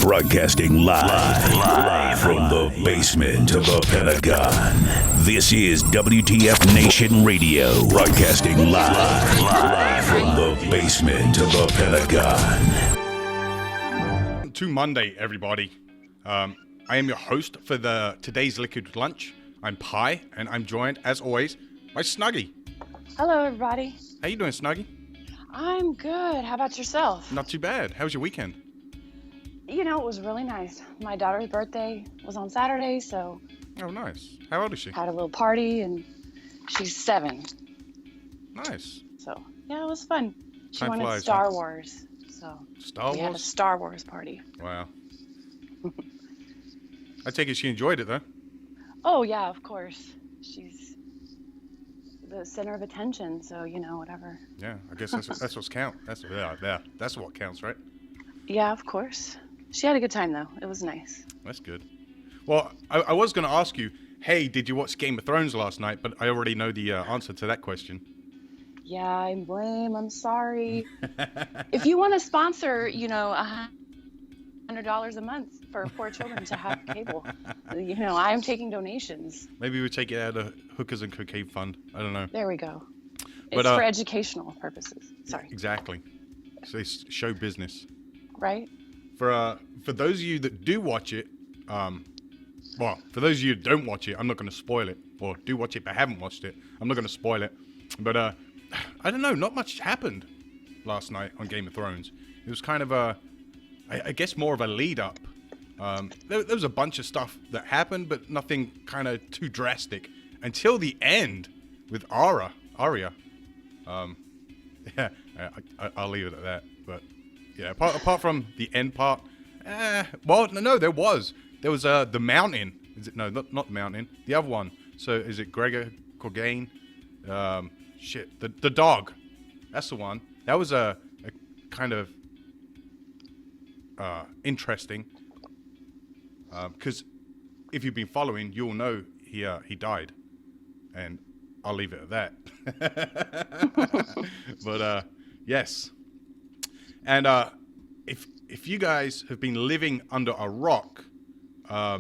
Broadcasting live from the basement to the Pentagon. This is WTF Nation Radio. Broadcasting live from the basement to the Pentagon. To Monday, everybody. I am your host for today's Liquid Lunch. I'm Pi, and I'm joined, as always, by Snuggy. Hello, everybody. How you doing, Snuggy? I'm good. How about yourself? Not too bad. How was your weekend? You know, it was really nice. My daughter's birthday was on Saturday, so... Oh, nice. How old is she? Had a little party, and she's 7. Nice. So, yeah, it was fun. She Time wanted flies, Star huh? Wars, so... Star We had a Wars? Star Wars party. Wow. I take it she enjoyed it, though. Oh, yeah, of course. She's the center of attention, so, you know, whatever. Yeah, I guess that's what's count. That's what counts, right? Yeah, of course. She had a good time, though. It was nice. That's good. Well, I was going to ask you, hey, did you watch Game of Thrones last night? But I already know the answer to that question. Yeah, I'm lame. I'm sorry. If you want to sponsor, you know, $100 a month for poor children to have cable, you know, I'm taking donations. Maybe we take it out of Hookers and Cocaine Fund. I don't know. There we go. But, It's for educational purposes. Sorry. Exactly. So it's show business. Right? For those of you that do watch it, well, for those of you that don't watch it, I'm not going to spoil it. Or do watch it but haven't watched it, I'm not going to spoil it. But I don't know, not much happened last night on Game of Thrones. It was kind of I guess more of a lead up. There was a bunch of stuff that happened, but nothing kind of too drastic until the end with Arya. Yeah, I'll leave it at that. But yeah, apart from the end part, well, no, there was the mountain. Is it no, not the mountain, the other one. So is it Gregor Clegane? The dog. That's the one. That was a kind of interesting. Because if you've been following, you'll know he died, and I'll leave it at that. But yes, and if you guys have been living under a rock, I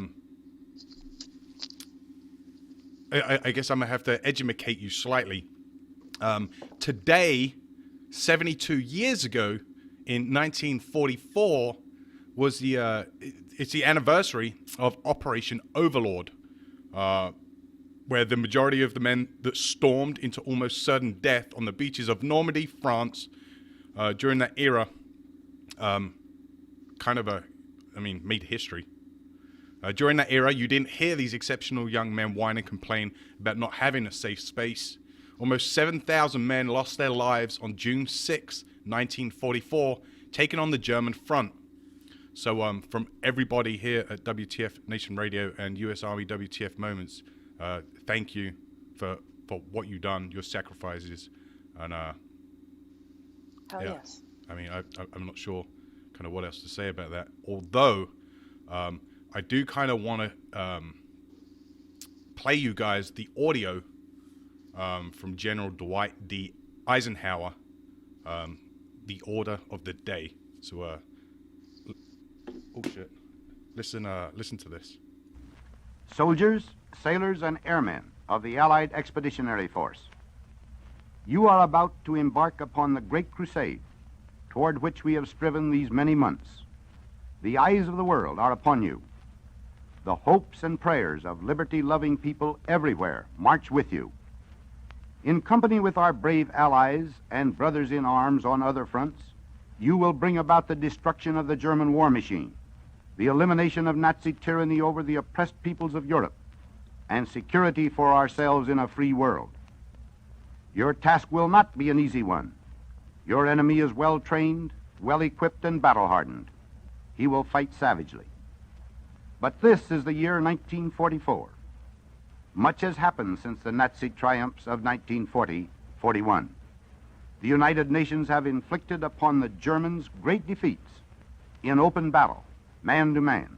guess I'm gonna have to educate you slightly. Today, 72 years ago, in 1944, was it's the anniversary of Operation Overlord, where the majority of the men that stormed into almost certain death on the beaches of Normandy, France, during that era, made history. During that era, you didn't hear these exceptional young men whine and complain about not having a safe space. Almost 7,000 men lost their lives on June 6, 1944, taking on the German front. So from everybody here at WTF Nation Radio and US Army WTF Moments, thank you for what you've done, your sacrifices, and Hell yes. I mean, I'm not sure kind of what else to say about that. Although I do kind of want to play you guys the audio from General Dwight D. Eisenhower, the order of the day. So, oh shit, listen to this. Soldiers, sailors, and airmen of the Allied Expeditionary Force, you are about to embark upon the great crusade toward which we have striven these many months. The eyes of the world are upon you. The hopes and prayers of liberty-loving people everywhere march with you. In company with our brave allies and brothers in arms on other fronts, you will bring about the destruction of the German war machine, the elimination of Nazi tyranny over the oppressed peoples of Europe, and security for ourselves in a free world. Your task will not be an easy one. Your enemy is well-trained, well-equipped, and battle-hardened. He will fight savagely. But this is the year 1944. Much has happened since the Nazi triumphs of 1940-41. The United Nations have inflicted upon the Germans great defeats in open battle, man to man.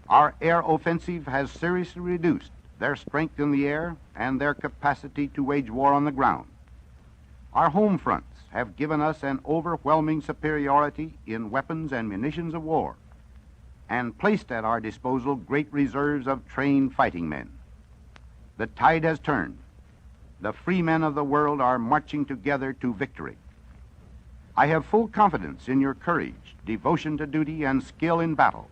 Our air offensive has seriously reduced their strength in the air and their capacity to wage war on the ground. Our home fronts have given us an overwhelming superiority in weapons and munitions of war, and placed at our disposal great reserves of trained fighting men. The tide has turned. The free men of the world are marching together to victory. I have full confidence in your courage, devotion to duty, and skill in battle.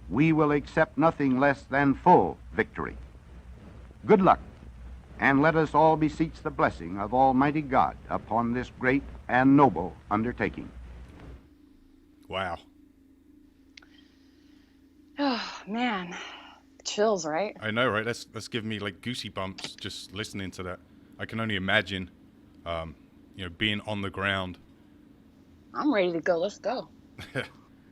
We will accept nothing less than full victory. Good luck, and let us all beseech the blessing of Almighty God upon this great and noble undertaking. Wow. Oh, man. Chills, right? I know, right? That's giving me like goosey bumps just listening to that. I can only imagine, being on the ground. I'm ready to go. Let's go.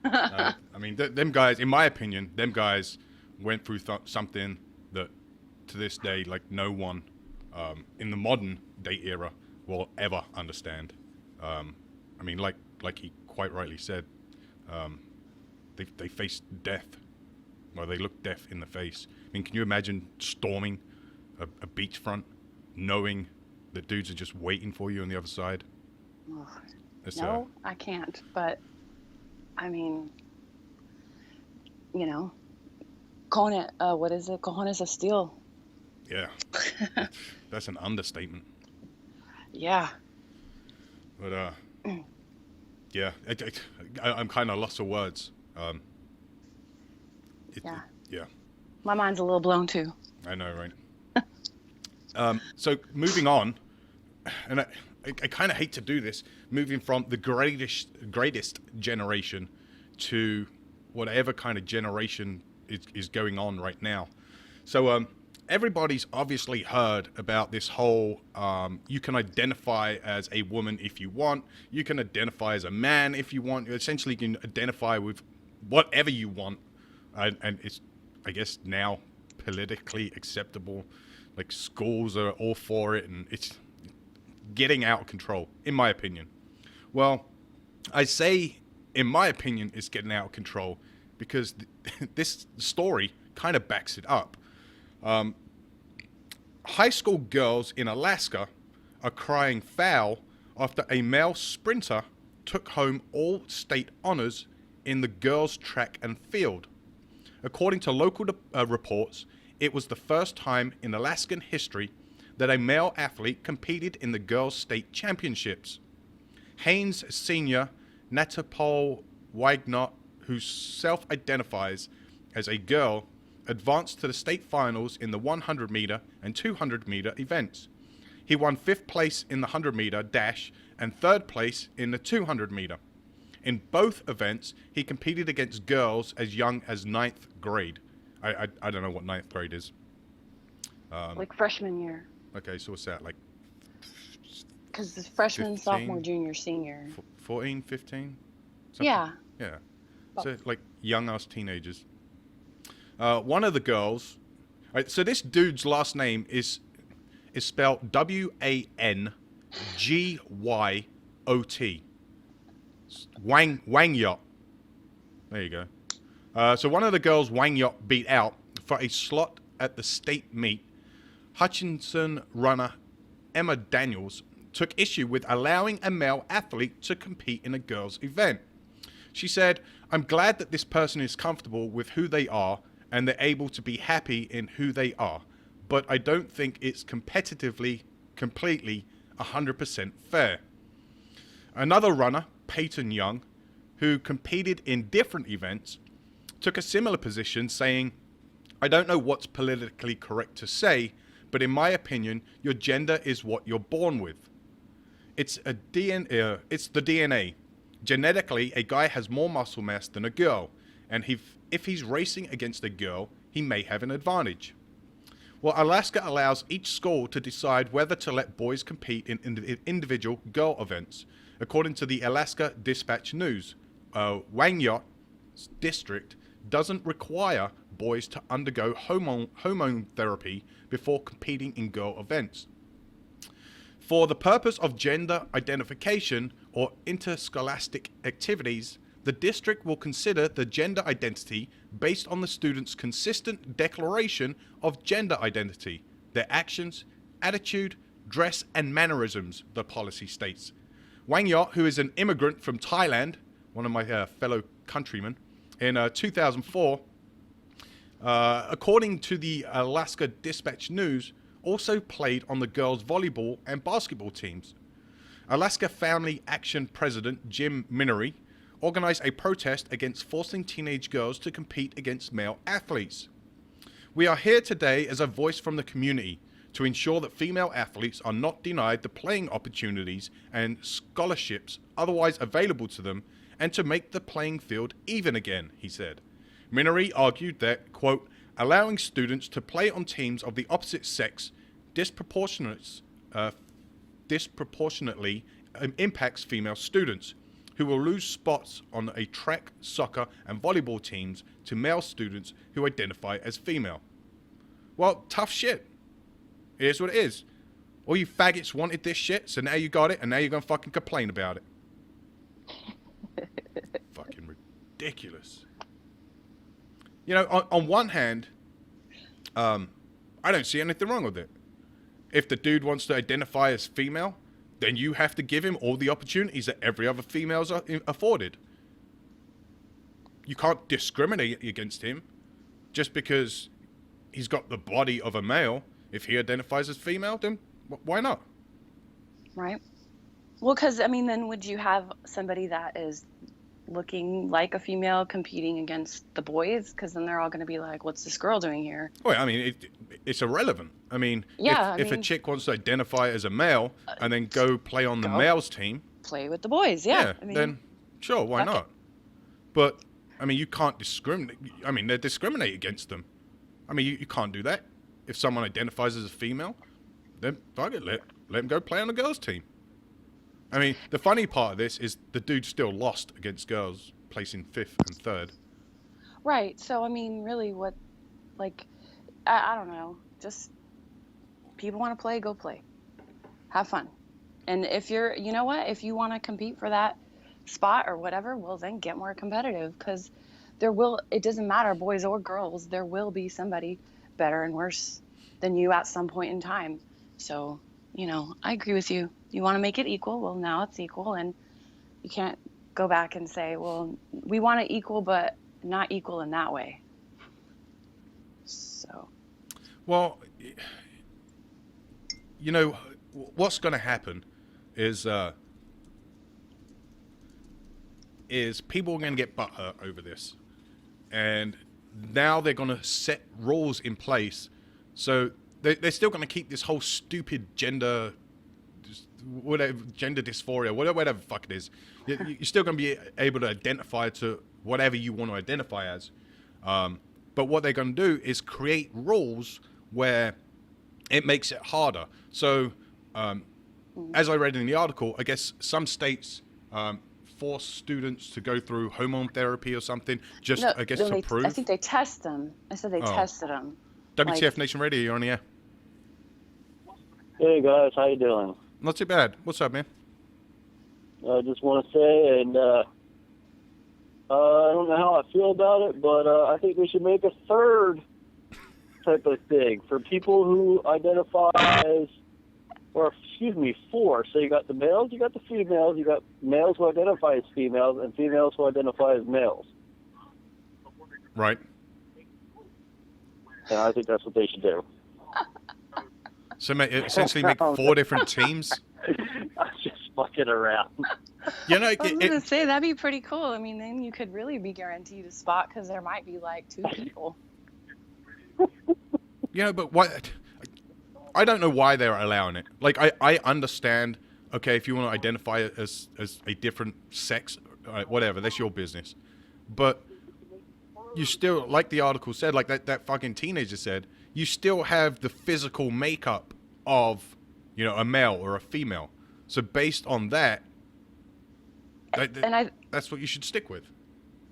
I mean, them guys, in my opinion, them guys went through something that, to this day, like no one in the modern day era will ever understand. I mean, like he quite rightly said, they faced death. Well, they looked death in the face. I mean, can you imagine storming a beachfront, knowing that dudes are just waiting for you on the other side? No, I can't. But, I mean, what is it? Cojones of steel. Yeah. That's an understatement. Yeah. But, yeah, I'm kind of lost for words. Yeah. My mind's a little blown, too. I know, right? So moving on, and I kind of hate to do this, moving from the greatest generation to whatever kind of generation is going on right now. So everybody's obviously heard about this whole, you can identify as a woman if you want, you can identify as a man if you want, you essentially can identify with whatever you want, and it's, I guess, now politically acceptable. Like, schools are all for it, and it's getting out of control, in my opinion. Well, I say, in my opinion, it's getting out of control because this story kind of backs it up. High school girls in Alaska are crying foul after a male sprinter took home all state honors in the girls' track and field. According to local reports, it was the first time in Alaskan history that a male athlete competed in the girls' state championships. Haynes senior Natapol Wignot, who self-identifies as a girl, advanced to the state finals in the 100-meter and 200-meter events. He won 5th place in the 100-meter dash and 3rd place in the 200-meter. In both events, he competed against girls as young as 9th grade. I don't know what 9th grade is. Like freshman year. Okay, so what's that, like? Because it's freshman, 15? sophomore, junior, senior. 14, 15? Something? Yeah. Yeah. So, like, young-ass teenagers. One of the girls... Right, so this dude's last name is spelled Wangyot. Wangyot. There you go. So one of the girls Wangyot beat out for a slot at the state meet. Hutchinson runner Emma Daniels took issue with allowing a male athlete to compete in a girls' event. She said, "I'm glad that this person is comfortable with who they are and they're able to be happy in who they are, but I don't think it's competitively, completely 100% fair." Another runner, Peyton Young, who competed in different events, took a similar position, saying, "I don't know what's politically correct to say, but in my opinion, your gender is what you're born with. It's the DNA. Genetically, a guy has more muscle mass than a girl, and if he's racing against a girl, he may have an advantage." Well, Alaska allows each school to decide whether to let boys compete in individual girl events. According to the Alaska Dispatch News, Wangyot's district doesn't require boys to undergo hormone therapy before competing in girl events. For the purpose of gender identification or interscholastic activities, the district will consider the gender identity based on the student's consistent declaration of gender identity, their actions, attitude, dress, and mannerisms, the policy states. Wangyot, who is an immigrant from Thailand, one of my fellow countrymen, in 2004, according to the Alaska Dispatch News, also played on the girls' volleyball and basketball teams. Alaska Family Action President Jim Minery organized a protest against forcing teenage girls to compete against male athletes. We are here today as a voice from the community to ensure that female athletes are not denied the playing opportunities and scholarships otherwise available to them, and to make the playing field even again, he said. Minery argued that, quote, allowing students to play on teams of the opposite sex disproportionately impacts female students, who will lose spots on a track, soccer, and volleyball teams to male students who identify as female. Well, tough shit. It is what it is. All you faggots wanted this shit, so now you got it, and now you're gonna fucking complain about it. Fucking ridiculous. You know, on one hand, I don't see anything wrong with it. If the dude wants to identify as female, then you have to give him all the opportunities that every other female's are afforded. You can't discriminate against him just because he's got the body of a male. If he identifies as female, then why not? Right. Well, because, I mean, then would you have somebody that is looking like a female competing against the boys? Because then they're all going to be like, what's this girl doing here? Well, I mean, it's irrelevant. I mean, yeah, if a chick wants to identify as a male and then go play on the male's team, play with the boys, yeah. I mean, then sure, why not? But, I mean, you can't discriminate. I mean, they discriminate against them. I mean, you can't do that. If someone identifies as a female, then fuck it, let them go play on the girls' team. I mean, the funny part of this is the dude still lost against girls, placing 5th and 3rd. Right. So, I mean, really what, like, I don't know. Just people want to play, go play. Have fun. And if you're, you know what, if you want to compete for that spot or whatever, well, then get more competitive, because it doesn't matter, boys or girls, there will be somebody better and worse than you at some point in time. So, you know, I agree with you. You want to make it equal, well, now it's equal, and you can't go back and say, well, we want it equal, but not equal in that way. So. Well, you know, what's going to happen is people are going to get butthurt over this. And now they're going to set rules in place. So they're still going to keep this whole stupid gender dysphoria, whatever the fuck it is. You're still going to be able to identify to whatever you want to identify as. But what they're going to do is create rules where it makes it harder. So, as I read in the article, I guess some states force students to go through hormone therapy or something, to prove. I think they test them. I said they tested them. WTF Nation Radio, you're on the air. Hey guys, how you doing? Not too bad. What's up, man? I just want to say, and I don't know how I feel about it, but I think we should make a third type of thing for people who identify as, four. So you got the males, you got the females, you got males who identify as females, and females who identify as males. Right. And I think that's what they should do. So essentially make 4 different teams? I'm just fucking around. You know, I was going to say, that'd be pretty cool. I mean, then you could really be guaranteed a spot, because there might be like 2 people. You know, but what? I don't know why they're allowing it. Like, I understand, okay, if you want to identify as a different sex, whatever, that's your business. But you still, like the article said, like that fucking teenager said, you still have the physical makeup of, you know, a male or a female. So based on that, that's what you should stick with.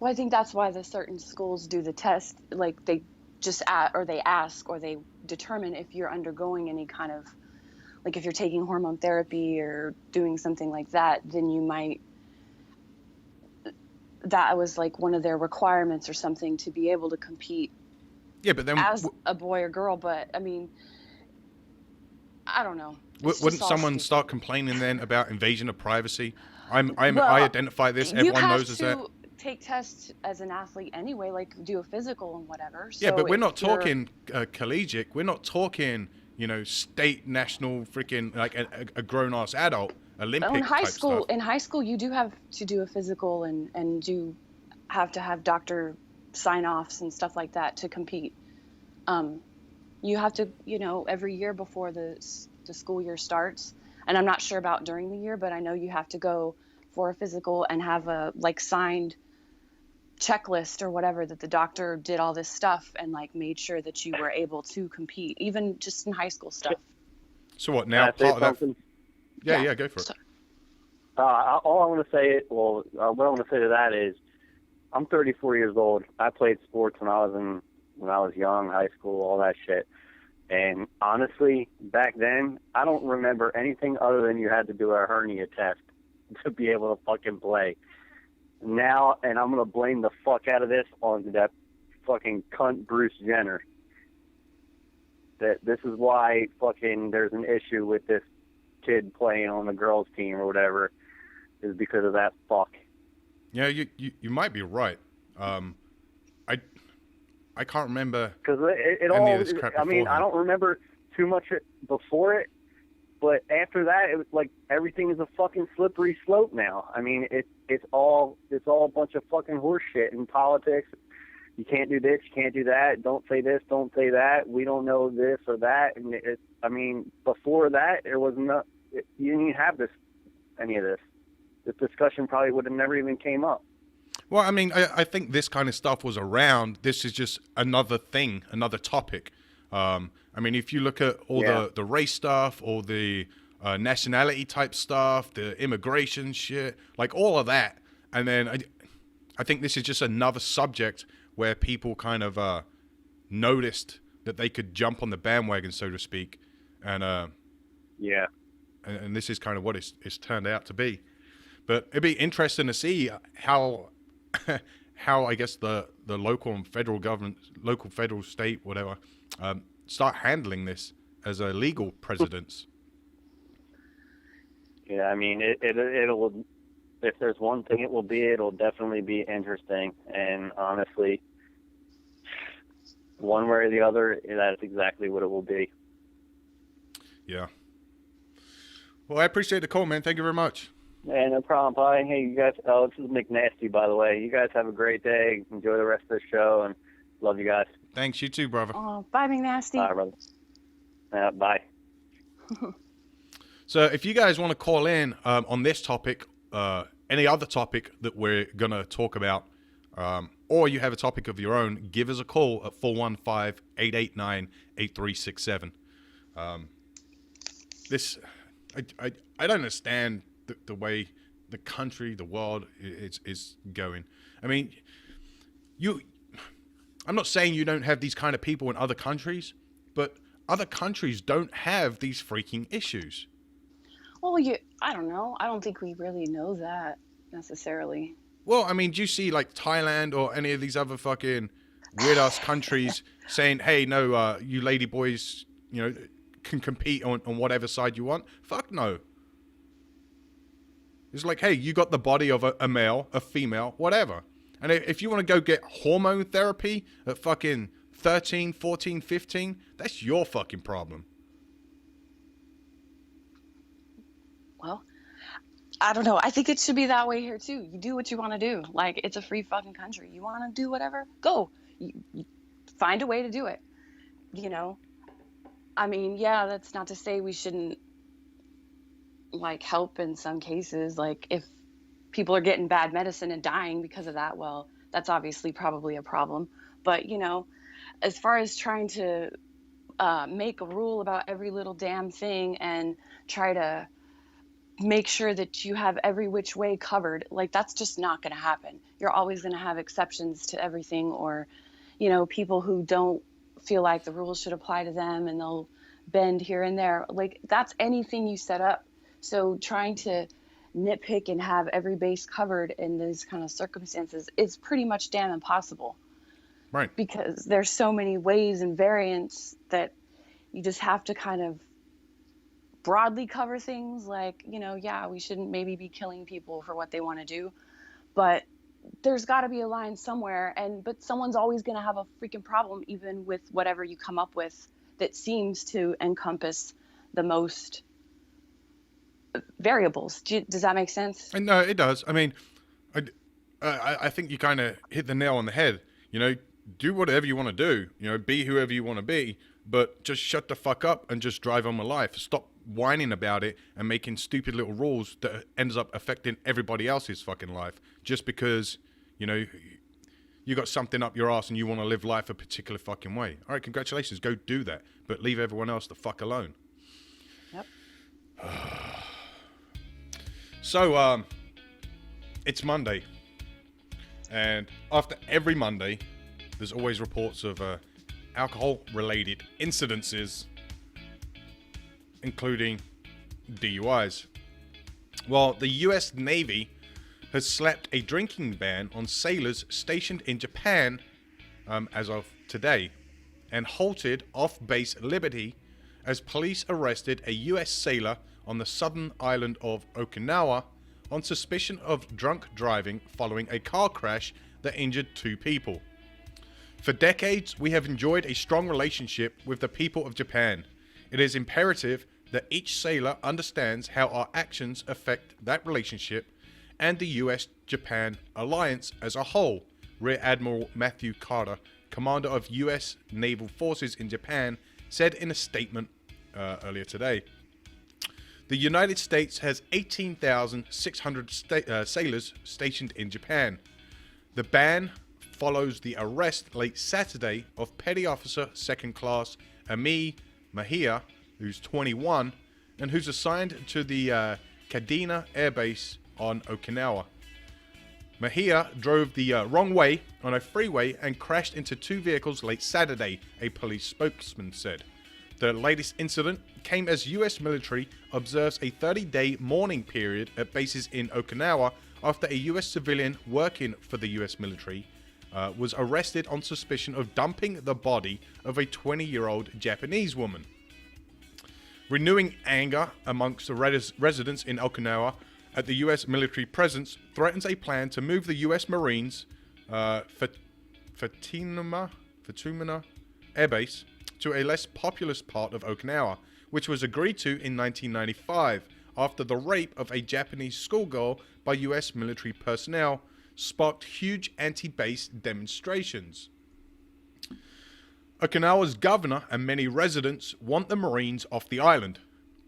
Well, I think that's why the certain schools do the test. Like, they just they ask or they determine if you're undergoing any kind of, like, if you're taking hormone therapy or doing something like that, then you might, that was like one of their requirements or something to be able to compete. Yeah, but then as a boy or girl. But I mean, I don't know. Wouldn't someone start complaining then about invasion of privacy? I identify this. Everyone knows that. take tests as an athlete anyway, like do a physical and whatever. Yeah, So but we're if not you're- talking collegiate. We're not talking, state, national, freaking like a grown ass adult Olympic in high type school, stuff. in high school, you do have to do a physical and do have to have doctor sign offs and stuff like that to compete. You have to, every year before the school year starts, and I'm not sure about during the year, but I know you have to go for a physical and have a like signed checklist or whatever that the doctor did all this stuff and like made sure that you were able to compete, even just in high school stuff. So what now? Can I say Part of that? something? Yeah, go for it. So- All I want to say, what I want to say to that is, I'm 34 years old. I played sports when I was young, high school, all that shit. And honestly, back then, I don't remember anything other than you had to do a hernia test to be able to fucking play. Now, and I'm gonna blame the fuck out of this on that fucking cunt Bruce Jenner. That this is why fucking there's an issue with this kid playing on the girls' team or whatever, is because of that fuck. Yeah, you might be right. I can't remember. Because it Any all, of this crap I mean, I beforehand. don't remember too much before it, but after that, it was like everything is a fucking slippery slope now. I mean, it's all a bunch of fucking horse shit in politics. You can't do this, you can't do that. Don't say this, don't say that. We don't know this or that. And I mean, before that, there was no, you didn't even have any of this. This discussion probably would have never even came up. Well, I mean, I think this kind of stuff was around. This is just another thing, another topic. I mean, if you look at all the race stuff, all the nationality type stuff, the immigration shit, like all of that, and then I think this is just another subject where people kind of noticed that they could jump on the bandwagon, so to speak, and and this is kind of what it's turned out to be. But it'd be interesting to see how I guess the local and federal government, local, federal, state, whatever, start handling this as a legal precedence. Yeah, I mean, it'll, if there's one thing it'll definitely be interesting. And honestly, one way or the other, that's exactly what it will be. Yeah. Well, I appreciate the call, man. Thank you very much. Yeah, no problem, Pi. Hey, you guys, this is McNasty, by the way. You guys have a great day. Enjoy the rest of the show, and love you guys. Thanks, you too, brother. Oh, bye, McNasty. Bye, brother. Bye. So if you guys want to call in on this topic, any other topic that we're going to talk about, or you have a topic of your own, give us a call at 415-889-8367. I don't understand the way the country, the world is going. I mean, I'm not saying you don't have these kind of people in other countries, but other countries don't have these freaking issues. Well, I don't know. I don't think we really know that necessarily. Well, I mean, do you see like Thailand or any of these other fucking weird ass countries saying, "Hey, no, you lady boys, can compete on whatever side you want"? Fuck no. It's like, hey, you got the body of a male, a female, whatever. And if you want to go get hormone therapy at fucking 13, 14, 15, that's your fucking problem. Well, I don't know. I think it should be that way here too. You do what you want to do. Like, it's a free fucking country. You want to do whatever? Go. You find a way to do it. I mean, yeah, that's not to say we shouldn't like help in some cases. Like, if people are getting bad medicine and dying because of that, well, that's obviously probably a problem. But as far as trying to make a rule about every little damn thing and try to make sure that you have every which way covered, like, that's just not going to happen. You're always going to have exceptions to everything, or people who don't feel like the rules should apply to them and they'll bend here and there. Like, that's anything you set up. So trying to nitpick and have every base covered in these kind of circumstances is pretty much damn impossible. Right. Because there's so many ways and variants that you just have to kind of broadly cover things. Like, yeah, we shouldn't maybe be killing people for what they want to do, but there's got to be a line somewhere, but someone's always going to have a freaking problem, even with whatever you come up with that seems to encompass the most variables. Does that make sense? And no, it does. I mean, I think you kind of hit the nail on the head. You know, do whatever you want to do. You know, be whoever you want to be, but just shut the fuck up and just drive on with life. Stop whining about it and making stupid little rules that ends up affecting everybody else's fucking life just because, you know, you got something up your ass and you want to live life a particular fucking way. All right, congratulations, go do that, but leave everyone else the fuck alone. Yep. So, it's Monday, and after every Monday, there's always reports of alcohol-related incidences, including DUIs. Well, the US Navy has slapped a drinking ban on sailors stationed in Japan as of today, and halted off-base Liberty as police arrested a US sailor on the southern island of Okinawa on suspicion of drunk driving following a car crash that injured 2 people. For decades, we have enjoyed a strong relationship with the people of Japan. It is imperative that each sailor understands how our actions affect that relationship and the US-Japan alliance as a whole, Rear Admiral Matthew Carter, commander of US Naval Forces in Japan, said in a statement earlier today. The United States has 18,600 sailors stationed in Japan. The ban follows the arrest late Saturday of Petty Officer 2nd Class Ami Mahia, who's 21, and who's assigned to the Kadena Air Base on Okinawa. Mahia drove the wrong way on a freeway and crashed into 2 vehicles late Saturday, a police spokesman said. The latest incident came as US military observes a 30-day mourning period at bases in Okinawa after a US civilian working for the US military was arrested on suspicion of dumping the body of a 20-year-old Japanese woman. Renewing anger amongst the residents in Okinawa at the US military presence threatens a plan to move the US Marines Fatima Air Base to a less populous part of Okinawa, which was agreed to in 1995 after the rape of a Japanese schoolgirl by US military personnel sparked huge anti-base demonstrations. Okinawa's governor and many residents want the Marines off the island.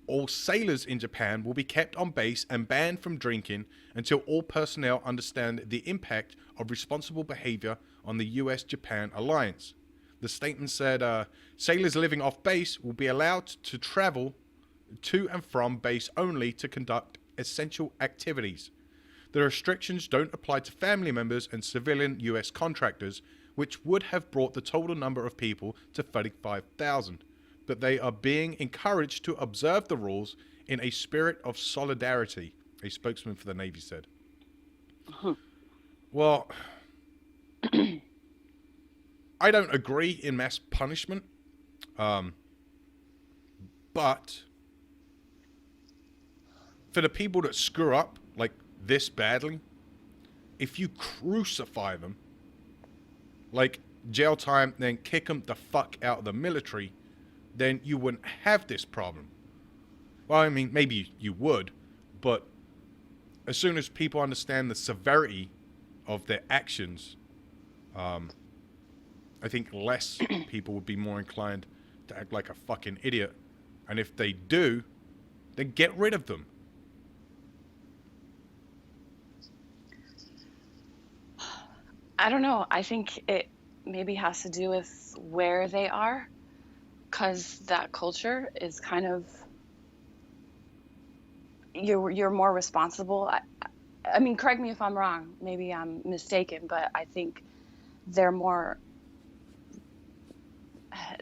All sailors in Japan will be kept on base and banned from drinking until all personnel understand the impact of responsible behavior on the US-Japan alliance. The statement said sailors living off base will be allowed to travel to and from base only to conduct essential activities. The restrictions don't apply to family members and civilian US contractors, which would have brought the total number of people to 35,000. But they are being encouraged to observe the rules in a spirit of solidarity, a spokesman for the Navy said. Well, I don't agree in mass punishment, but for the people that screw up like this badly, if you crucify them, like jail time, then kick them the fuck out of the military, then you wouldn't have this problem. Well, I mean, maybe you would, but as soon as people understand the severity of their actions, I think less people would be more inclined to act like a fucking idiot. And if they do, then get rid of them. I don't know. I think it maybe has to do with where they are, because that culture is kind of, you're more responsible. I mean, correct me if I'm wrong. Maybe I'm mistaken, but I think they're more,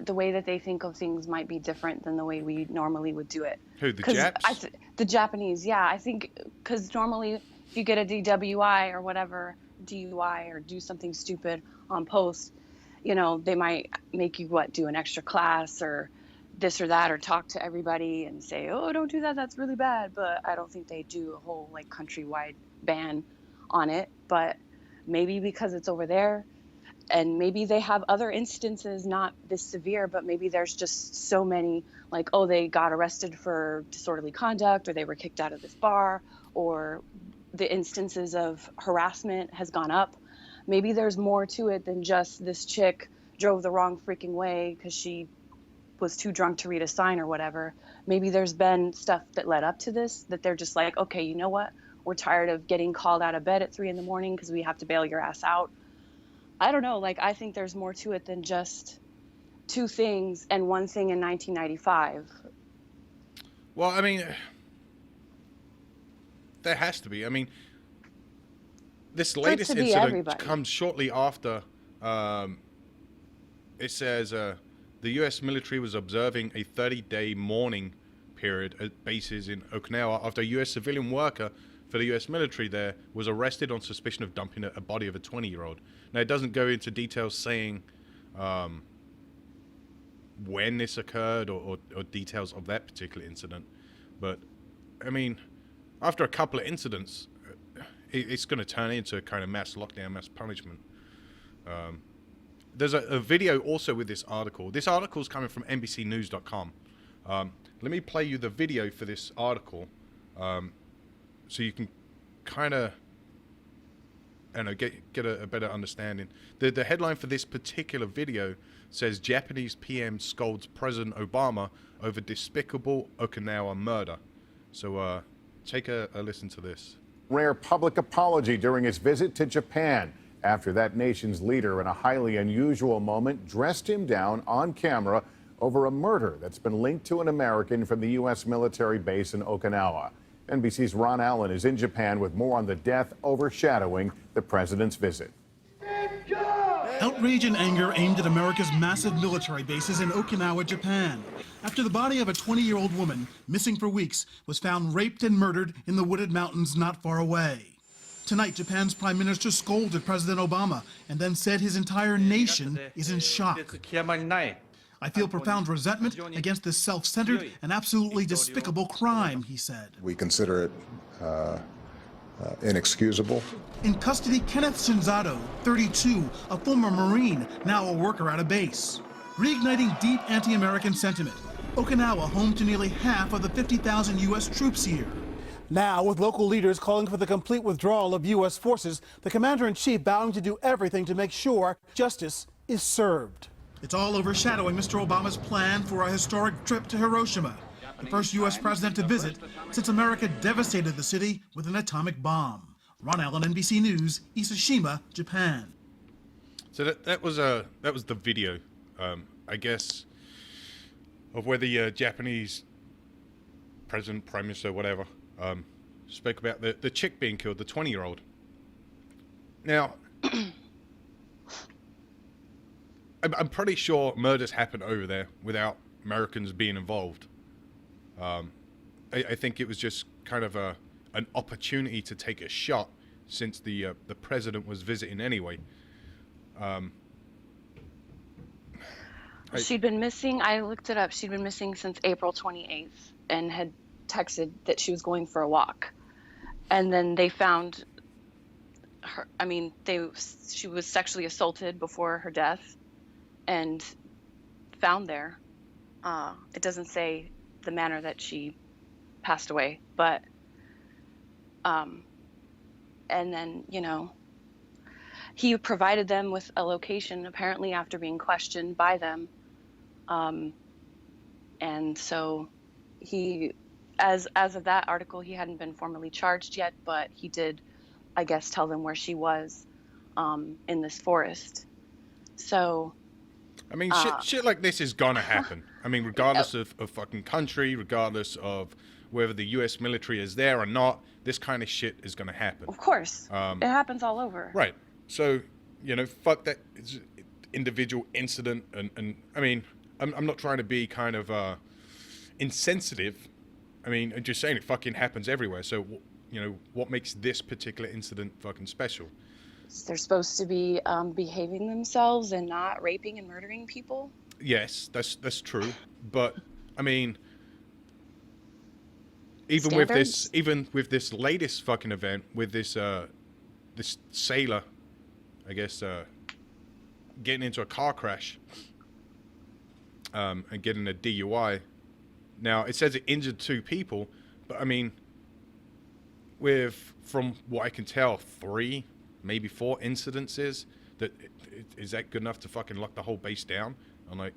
the way that they think of things might be different than the way we normally would do it. Who, the Japs? The Japanese, yeah. I think because normally if you get a DWI or whatever, DUI, or do something stupid on post, you know, they might make you do an extra class or this or that, or talk to everybody and say, oh, don't do that, that's really bad. But I don't think they do a whole like countrywide ban on it. But Maybe because it's over there, and maybe they have other instances not this severe, but maybe there's just so many, like, oh, they got arrested for disorderly conduct, or they were kicked out of this bar, or the instances of harassment has gone up. Maybe there's more to it than just this chick drove the wrong freaking way because she was too drunk to read a sign or whatever. Maybe there's been stuff that led up to this, that they're just like, okay, you know what? We're tired of getting called out of bed at 3 a.m. because we have to bail your ass out. I don't know. Like, I think there's more to it than just two things and one thing in 1995. Well, I mean, there has to be. I mean, this latest incident comes shortly after. It says the U.S. military was observing a 30-day mourning period at bases in Okinawa after a U.S. civilian worker for the U.S. military there was arrested on suspicion of dumping a body of a 20-year-old. Now, it doesn't go into details saying when this occurred or details of that particular incident. But, I mean, after a couple of incidents, it's going to turn into a kind of mass lockdown, mass punishment. There's a video also with this article. This article is coming from NBCnews.com. Let me play you the video for this article so you can kind of, I don't know, get a better understanding. The headline for this particular video says Japanese PM scolds President Obama over despicable Okinawa murder. So take a listen to this. Rare public apology during his visit to Japan after that nation's leader, in a highly unusual moment, dressed him down on camera over a murder that's been linked to an American from the U.S. military base in Okinawa. NBC's Ron Allen is in Japan with more on the death overshadowing the president's visit. Outrage and anger aimed at America's massive military bases in Okinawa, Japan, after the body of a 20-year-old woman, missing for weeks, was found raped and murdered in the wooded mountains not far away. Tonight, Japan's Prime Minister scolded President Obama and then said his entire nation is in shock. I feel profound resentment against this self-centered and absolutely despicable crime, he said. We consider it inexcusable. In custody, Kenneth Shinzato, 32, a former Marine, now a worker at a base. Reigniting deep anti-American sentiment, Okinawa home to nearly half of the 50,000 U.S. troops here. Now, with local leaders calling for the complete withdrawal of U.S. forces, the commander-in-chief vowing to do everything to make sure justice is served. It's all overshadowing Mr. Obama's plan for a historic trip to Hiroshima, the first U.S. president to visit since America devastated the city with an atomic bomb. Ron Allen, NBC News, Isushima, Japan. So that was the video, I guess, of where the Japanese president, prime minister, whatever, spoke about the chick being killed, the 20-year-old. Now, I'm pretty sure murders happen over there without Americans being involved. I think it was just kind of an opportunity to take a shot since the president was visiting anyway. She'd been missing, I looked it up, she'd been missing since April 28th and had texted that she was going for a walk. And then they found her, she was sexually assaulted before her death and found there. It doesn't say the manner that she passed away, but, and then, he provided them with a location apparently after being questioned by them. And so he, as of that article, he hadn't been formally charged yet, but he did, I guess, tell them where she was, in this forest. So, I mean, shit like this is gonna happen. I mean, regardless of fucking country, regardless of whether the U.S. military is there or not, this kind of shit is gonna happen. Of course, it happens all over. Right. So, fuck that individual incident, and I mean, I'm not trying to be kind of insensitive. I mean, I'm just saying it fucking happens everywhere. So, what makes this particular incident fucking special? They're supposed to be behaving themselves and not raping and murdering people. Yes, that's true. But I mean, even with this latest fucking event, with this this sailor I guess, getting into a car crash and getting a DUI. Now, it says it injured 2 people, but I mean, from what I can tell, 3, maybe 4 incidences, is that good enough to fucking lock the whole base down? I'm like,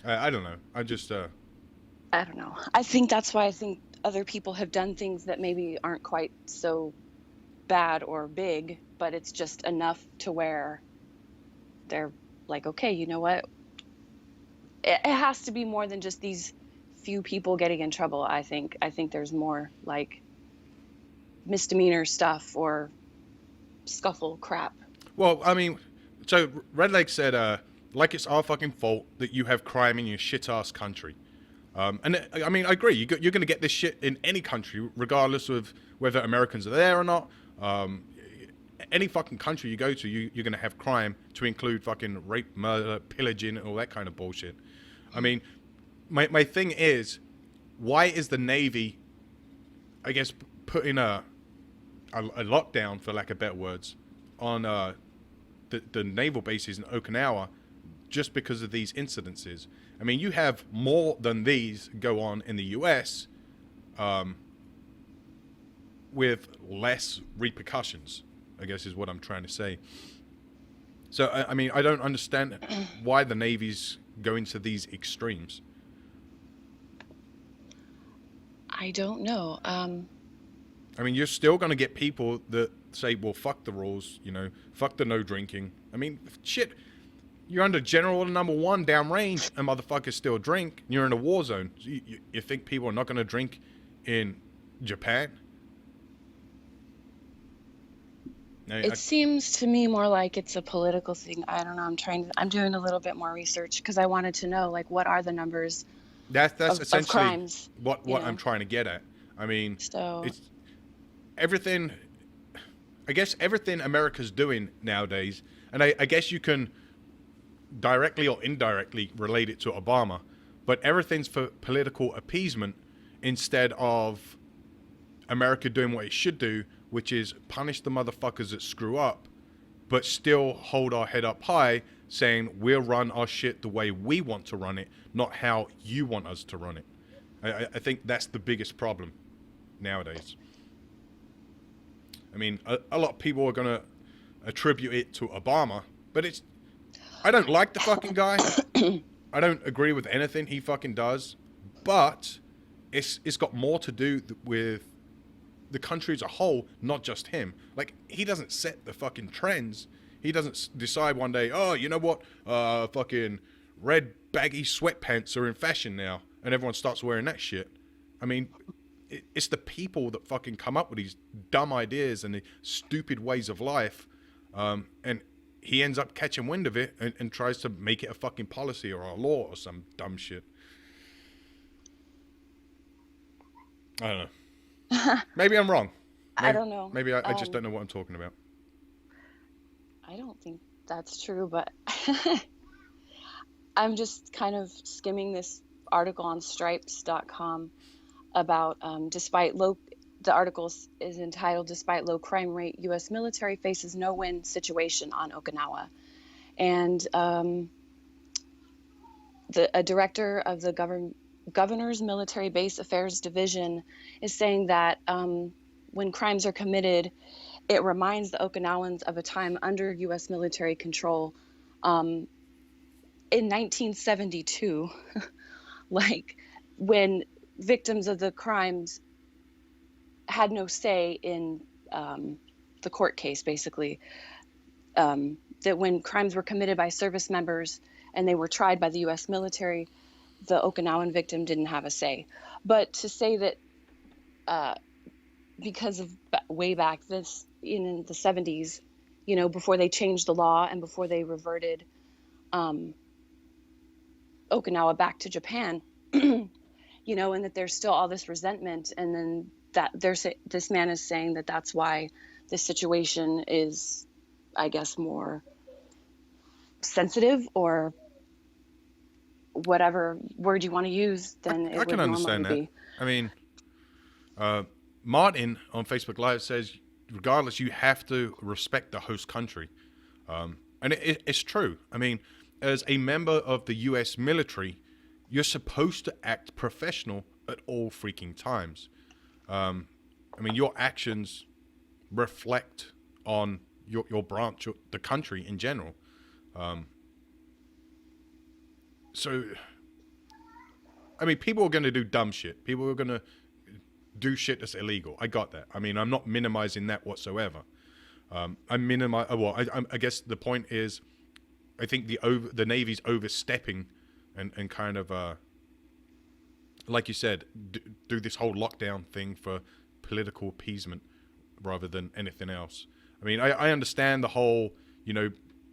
I don't know. I don't know. I think that's why I think other people have done things that maybe aren't quite so bad or big, but it's just enough to where they're like, okay, you know what? It has to be more than just these few people getting in trouble. I think there's more like misdemeanor stuff or scuffle crap. Well, I mean, so Redleg said, like it's our fucking fault that you have crime in your shit-ass country. And I mean, I agree. You're going to get this shit in any country, regardless of whether Americans are there or not. Any fucking country you go to, you're going to have crime, to include fucking rape, murder, pillaging, and all that kind of bullshit. I mean, my thing is, why is the Navy, I guess, putting a lockdown, for lack of better words, on the naval bases in Okinawa just because of these incidences? I mean, you have more than these go on in the U.S. With less repercussions, I guess is what I'm trying to say. So, I mean, I don't understand why the Navy's going to these extremes. I don't know. I mean, you're still going to get people that say, well, fuck the rules, fuck the no drinking. I mean, shit, you're under General Order Number 1 downrange, and motherfuckers still drink. You're in a war zone. So you think people are not going to drink in Japan? It seems to me more like it's a political thing. I don't know. I'm doing a little bit more research because I wanted to know, like, what are the numbers that's of essentially crimes, what I'm trying to get at. I mean, so it's everything. I guess everything America's doing nowadays, and I guess you can directly or indirectly relate it to Obama, but everything's for political appeasement instead of America doing what it should do, which is punish the motherfuckers that screw up, but still hold our head up high, saying we'll run our shit the way we want to run it, not how you want us to run it. I think that's the biggest problem nowadays. I mean, a lot of people are going to attribute it to Obama, but I don't like the fucking guy. I don't agree with anything he fucking does, but it's got more to do with the country as a whole, not just him. Like, he doesn't set the fucking trends. He doesn't decide one day, oh, you know what, fucking red baggy sweatpants are in fashion now, and everyone starts wearing that shit. I mean, it's the people that fucking come up with these dumb ideas and the stupid ways of life, and he ends up catching wind of it and tries to make it a fucking policy or a law or some dumb shit. I don't know. Maybe I'm wrong. I don't know. Maybe I just don't know what I'm talking about. I don't think that's true, but I'm just kind of skimming this article on stripes.com about the article is entitled "Despite Low Crime Rate, U.S. Military Faces No-Win Situation on Okinawa." And a director of the Governor's Military Base Affairs Division is saying that when crimes are committed, it reminds the Okinawans of a time under U.S. military control. In 1972, like when victims of the crimes had no say in the court case, basically, that when crimes were committed by service members and they were tried by the U.S. military, the Okinawan victim didn't have a say. But to say that because of way back this in the 70s, before they changed the law and before they reverted Okinawa back to Japan, and that there's still all this resentment, and then that this man is saying that that's why this situation is, I guess, more sensitive or whatever word you want to use than it would normally be. I can understand that. I mean, Martin on Facebook Live says regardless, you have to respect the host country. And it's true. I mean, as a member of the U.S. military, you're supposed to act professional at all freaking times. I mean, your actions reflect on your branch, the country in general. So, I mean, people are going to do dumb shit. People are going to do shit that's illegal. I got that. I mean, I'm not minimizing that whatsoever. I guess the point is, I think the Navy's overstepping and kind of, like you said, do this whole lockdown thing for political appeasement rather than anything else. I mean, I understand the whole,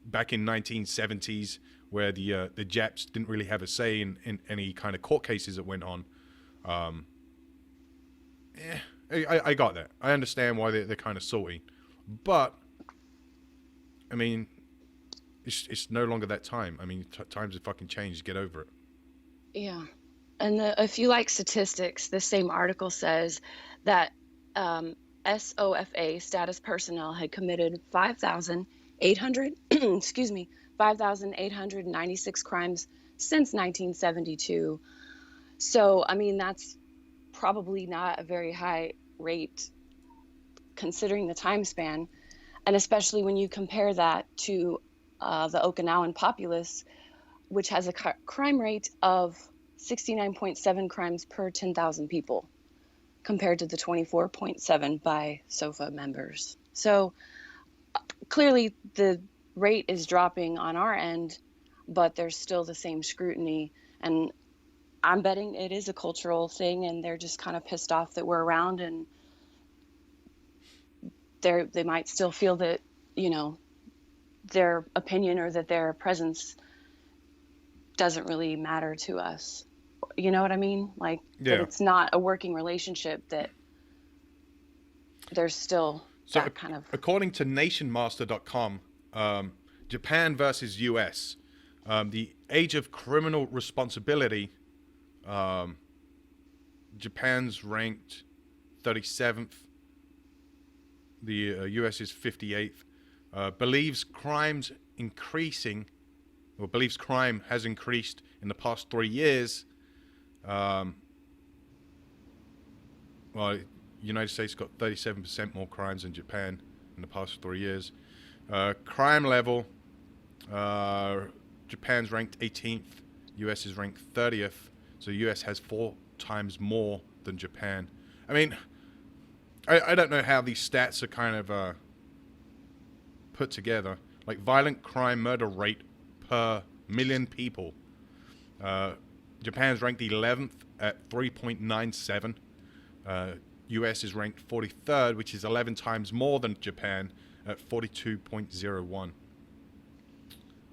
back in 1970s where the Japs didn't really have a say in any kind of court cases that went on. I got that. I understand why they're kind of salty. But, I mean, it's no longer that time. I mean, times have fucking changed. Get over it. Yeah. And if you like statistics, this same article says that SOFA, status personnel, had committed 5,896 crimes since 1972. So, I mean, that's probably not a very high rate considering the time span, and especially when you compare that to the Okinawan populace, which has a crime rate of 69.7 crimes per 10,000 people, compared to the 24.7 by SOFA members. So clearly the rate is dropping on our end, but there's still the same scrutiny, and I'm betting it is a cultural thing, and they're just kind of pissed off that we're around, and they might still feel that, their opinion or that their presence doesn't really matter to us. You know what I mean? Like, that it's not a working relationship, that there's still that kind of... According to nationmaster.com, Japan versus US, the age of criminal responsibility, Japan's ranked 37th. The US is 58th. Believes crime has increased in the past 3 years. United States got 37% more crimes than Japan in the past 3 years. Crime level, Japan's ranked 18th, US is ranked 30th. So US has 4 times more than Japan. I mean, I don't know how these stats are kind of put together. Like, violent crime murder rate per million people. Japan's ranked 11th at 3.97. US is ranked 43rd, which is 11 times more than Japan, at 42.01.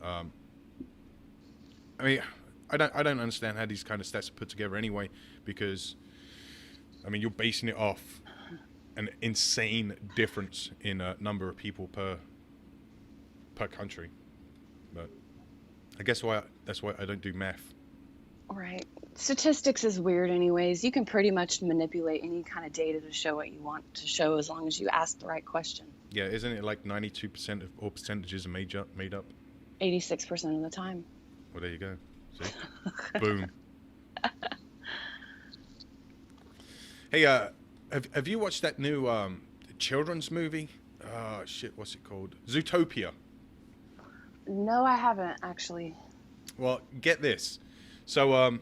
I mean, I don't understand how these kind of stats are put together anyway, because, I mean, you're basing it off an insane difference in number of people per country. But I guess that's why I don't do math. Right. Statistics is weird anyways. You can pretty much manipulate any kind of data to show what you want to show, as long as you ask the right question. Yeah, isn't it like 92% of all percentages are made up? 86% of the time. Well, there you go. See? Boom. Hey, have you watched that new children's movie? Shit, what's it called? Zootopia. No, I haven't, actually. Well, get this. So,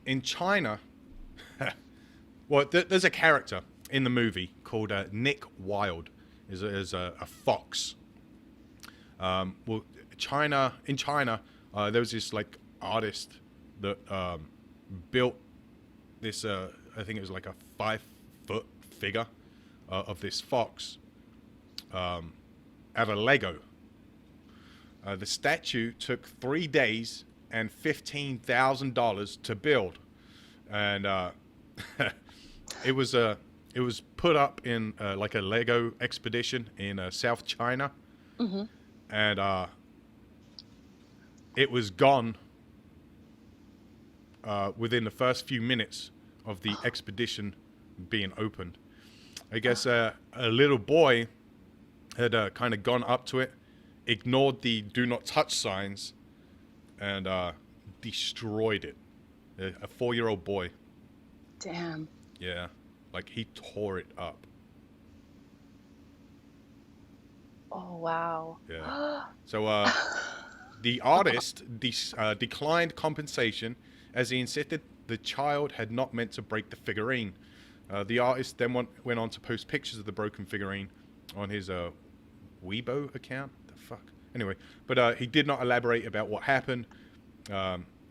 in China, well, there's a character in the movie called Nick Wilde. Is a fox. Well, in China, there was this like artist that built this. I think it was like a 5-foot figure of this fox out of Lego. The statue took 3 days and $15,000 to build, and it was put up in like a Lego expedition in South China, and it was gone within the first few minutes of the expedition being opened. I guess a little boy had kind of gone up to it, ignored the do not touch signs, and destroyed it. A 4-year-old boy. Damn. Yeah, like he tore it up. Oh, wow. Yeah. So the artist declined compensation as he insisted the child had not meant to break the figurine. The artist then went on to post pictures of the broken figurine on his Weibo account. The fuck? Anyway, but he did not elaborate about what happened,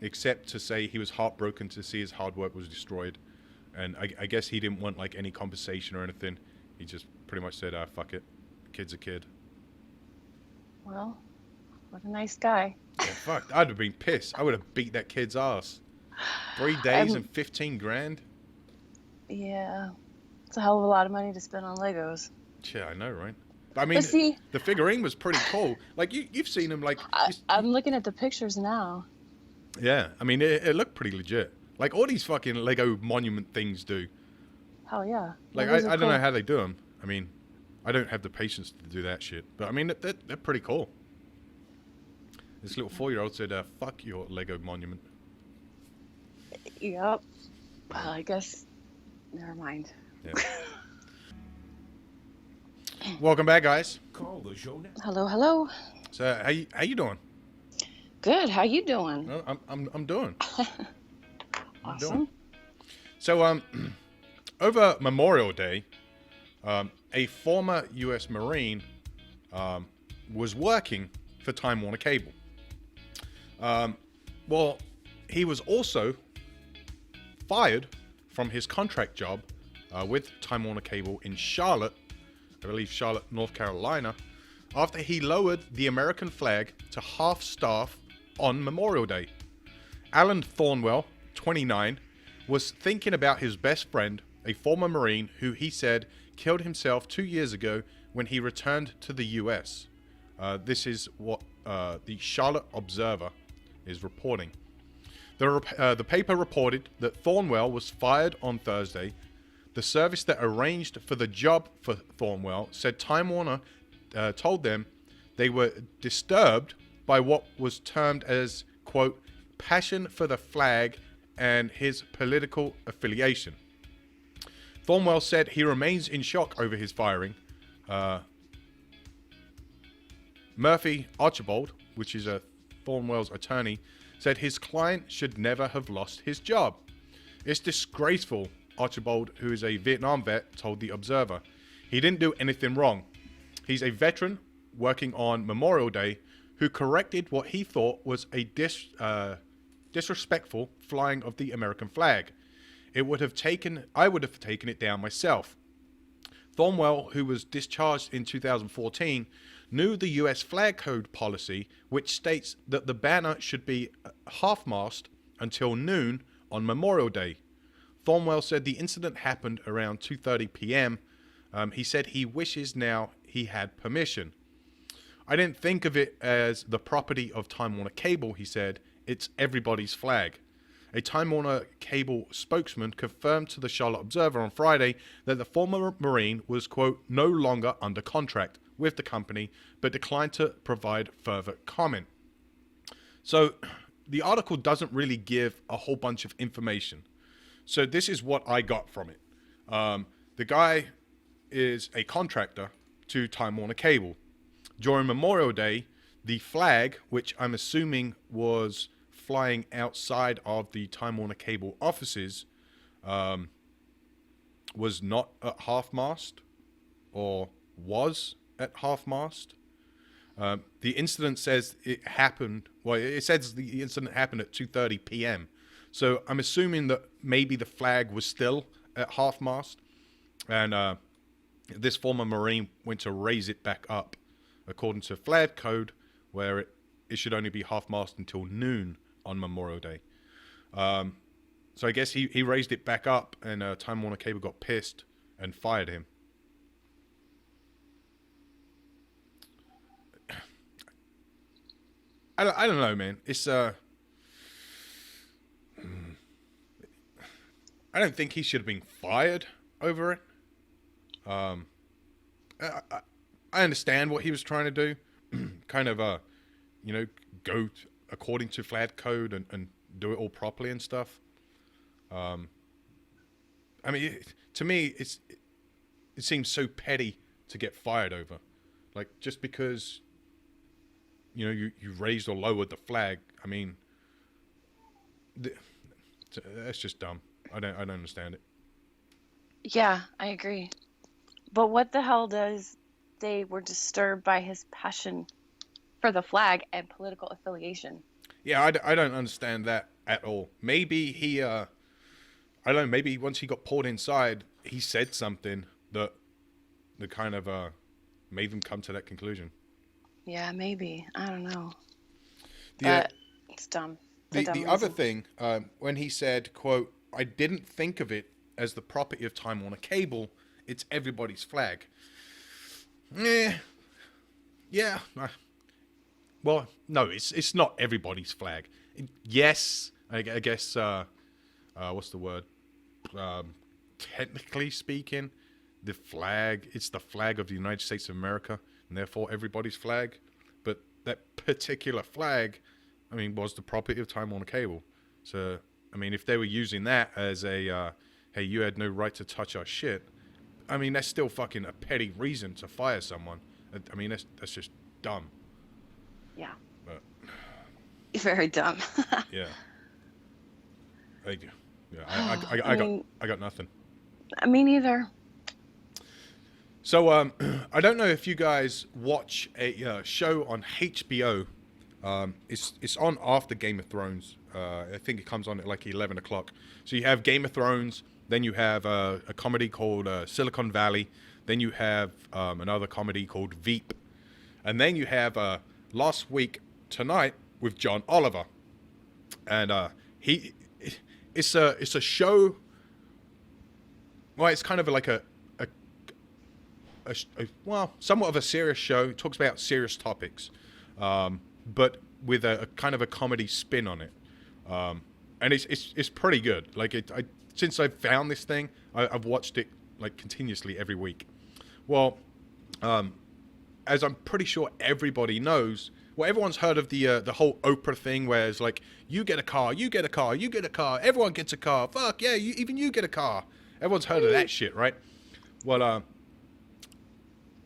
except to say he was heartbroken to see his hard work was destroyed. And I guess he didn't want like any compensation or anything. He just pretty much said, fuck it. Kid's a kid. Well, what a nice guy. Yeah, fuck, I'd have been pissed. I would have beat that kid's ass. 3 days and 15 grand? Yeah. It's a hell of a lot of money to spend on Legos. Yeah, I know, right? But I mean, see, the figurine was pretty cool. Like, you've seen them, like... I'm looking at the pictures now. Yeah, I mean, it looked pretty legit. Like, all these fucking Lego monument things do. Hell yeah. Like, I don't know how they do them. I mean, I don't have the patience to do that shit. But, I mean, they're pretty cool. This little 4-year-old said, fuck your Lego monument. Yep. Well, I guess... Never mind. Yeah. Welcome back, guys. Call the show now. Hello, hello. So, how you doing? Good. How you doing? Well, I'm doing. Awesome. So, over Memorial Day, a former U.S. Marine was working for Time Warner Cable. Well, he was also fired from his contract job with Time Warner Cable in Charlotte, I believe Charlotte, North Carolina, after he lowered the American flag to half staff on Memorial Day. Alan Thornwell, 29, was thinking about his best friend, a former Marine who he said killed himself 2 years ago when he returned to the US. This is what the Charlotte Observer is reporting. The paper reported that Thornwell was fired on Thursday. The service that arranged for the job for Thornwell said Time Warner told them they were disturbed by what was termed as, quote, passion for the flag and his political affiliation. Thornwell said he remains in shock over his firing. Murphy Archibald, which is a Thornwell's attorney, said his client should never have lost his job. It's disgraceful, Archibald, who is a Vietnam vet, told the Observer. He didn't do anything wrong. He's a veteran working on Memorial Day who corrected what he thought was a disrespectful flying of the American flag. I would have taken it down myself. Thornwell, who was discharged in 2014, knew the US flag code policy, which states that the banner should be half-mast until noon on Memorial Day. Thornwell said the incident happened around 2:30 p.m. He said he wishes now he had permission. I didn't think of it as the property of Time Warner Cable, he said. It's everybody's flag. A Time Warner Cable spokesman confirmed to the Charlotte Observer on Friday that the former Marine was, quote, no longer under contract with the company, but declined to provide further comment. So the article doesn't really give a whole bunch of information. So this is what I got from it. The guy is a contractor to Time Warner Cable. During Memorial Day, the flag, which I'm assuming was flying outside of the Time Warner Cable offices, was not at half-mast, or was at half-mast. The incident says it happened, well, it says the incident happened at 2:30 p.m. So I'm assuming that maybe the flag was still at half-mast, and this former Marine went to raise it back up, according to flag code, where it should only be half-mast until noon on Memorial Day. So I guess he raised it back up, and Time Warner Cable got pissed and fired him. I don't know, man. It's I don't think he should have been fired over it. I understand what he was trying to do, kind of, go according to flag code and do it all properly and stuff. I mean, to me, it seems so petty to get fired over, like just because, you raised or lowered the flag. I mean, that's just dumb. I don't understand it. Yeah, I agree. But what the hell does they were disturbed by his passion for the flag and political affiliation? Yeah, I don't understand that at all. Maybe he, I don't know, maybe once he got pulled inside, he said something that kind of made him come to that conclusion. Yeah, maybe. I don't know. Yeah. But it's dumb. The other thing, when he said, quote, "I didn't think of it as the property of Time Warner Cable, it's everybody's flag." Yeah. Well, no, it's not everybody's flag. Yes, I guess, what's the word? Technically speaking, it's the flag of the United States of America, and therefore everybody's flag. But that particular flag, I mean, was the property of Time Warner Cable. So, I mean, if they were using that as a, hey, you had no right to touch our shit, I mean, that's still fucking a petty reason to fire someone. I mean, that's just dumb. Yeah. But, very dumb. yeah. I got nothing. Me neither. So, I don't know if you guys watch a show on HBO. It's on after Game of Thrones. I think it comes on at like 11 o'clock. So you have Game of Thrones, then you have a comedy called Silicon Valley, then you have another comedy called Veep, and then you have Last Week Tonight with John Oliver, and it's a show. Well, it's kind of like a somewhat of a serious show. It talks about serious topics, but with a kind of a comedy spin on it, and it's pretty good. Like since I've found this thing, I've watched it like continuously every week. Well, as I'm pretty sure everybody knows, well, everyone's heard of the whole Oprah thing, where it's like, you get a car, you get a car, you get a car, everyone gets a car. Fuck yeah, even you get a car. Everyone's heard of that shit, right? Well,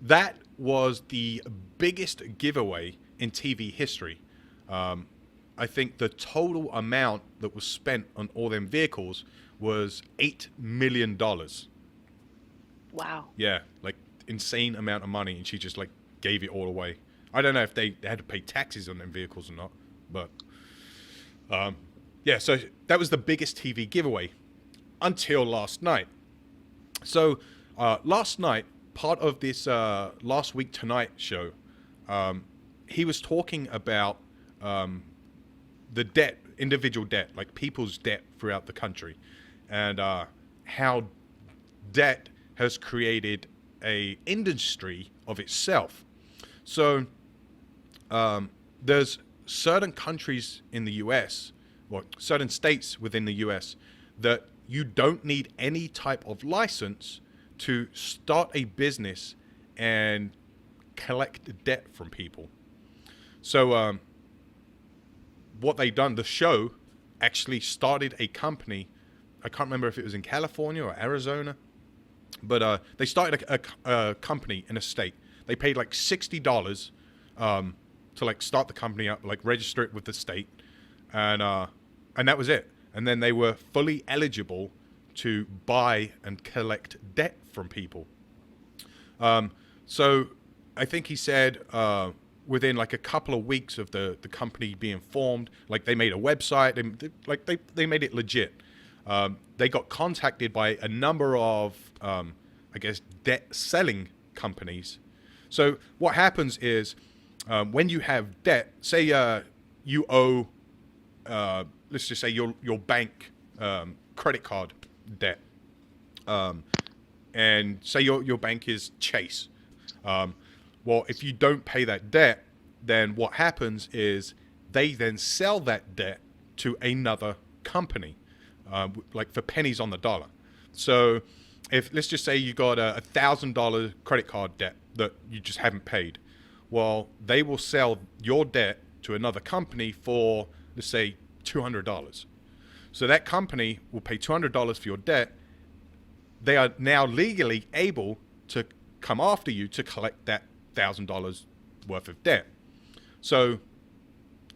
that was the biggest giveaway in TV history. I think the total amount that was spent on all them vehicles was $8 million. Wow. Yeah, like insane amount of money, and she just like gave it all away. I don't know if they had to pay taxes on them vehicles or not, but yeah, so that was the biggest TV giveaway until last night. So last night, part of this Last Week Tonight show, he was talking about the debt, individual debt, like people's debt throughout the country, and how debt has created a industry of itself. So there's certain countries in the US, or certain states within the US, that you don't need any type of license to start a business and collect debt from people. So what they done, the show actually started a company. I can't remember if it was in California or Arizona, but they started a company in a state. They paid like $60 to like start the company up, like register it with the state, and that was it. And then they were fully eligible to buy and collect debt from people. So I think he said within like a couple of weeks of the company being formed, like they made a website, they made it legit. They got contacted by a number of, I guess, debt selling companies. So what happens is when you have debt, say you owe, let's just say your bank credit card debt, and say your bank is Chase. Well, if you don't pay that debt, then what happens is they then sell that debt to another company, like for pennies on the dollar. So if let's just say you got a $1,000 credit card debt that you just haven't paid, well, they will sell your debt to another company for, let's say, $200. So that company will pay $200 for your debt. They are now legally able to come after you to collect that $1,000 worth of debt. So,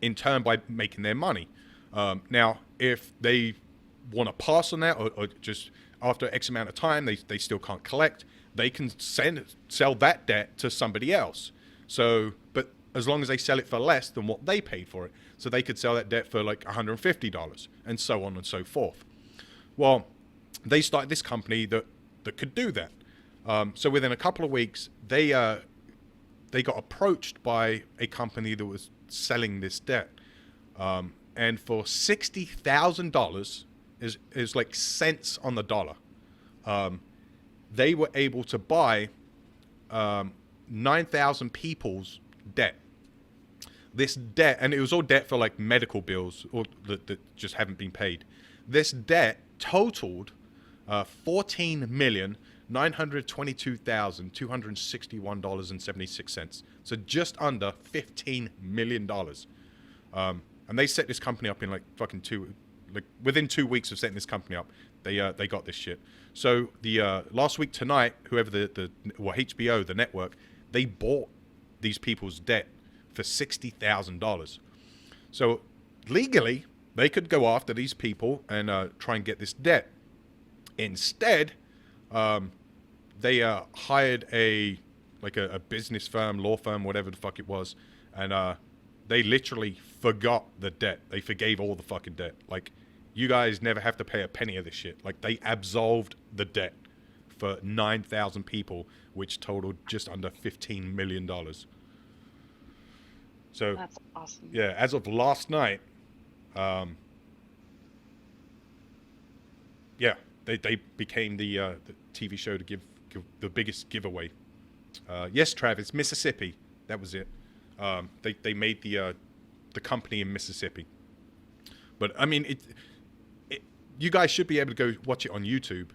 in turn, by making their money. Now, if they want to pass on that, or just after X amount of time they still can't collect, they can sell that debt to somebody else. So, but as long as they sell it for less than what they paid for it, so they could sell that debt for like $150, and so on and so forth. Well, they started this company that could do that. So within a couple of weeks, they got approached by a company that was selling this debt, and for $60,000 is like cents on the dollar. They were able to buy 9,000 people's debt. This debt, and it was all debt for like medical bills or that just haven't been paid. This debt totaled $14,922,261.76. So just under $15 million. And they set this company up in like fucking within 2 weeks of setting this company up, they got this shit. So the last week tonight, whoever HBO, the network, they bought these people's debt for $60,000. So legally, they could go after these people and try and get this debt. Instead, they hired a business firm, law firm, whatever the fuck it was, and they literally forgot the debt. They forgave all the fucking debt. Like, you guys never have to pay a penny of this shit. Like, they absolved the debt for 9,000 people, which totaled just under $15 million. So that's awesome. Yeah, as of last night, they became the TV show to give the biggest giveaway. Yes, Travis, Mississippi. That was it. They made the company in Mississippi. But I mean, you guys should be able to go watch it on YouTube.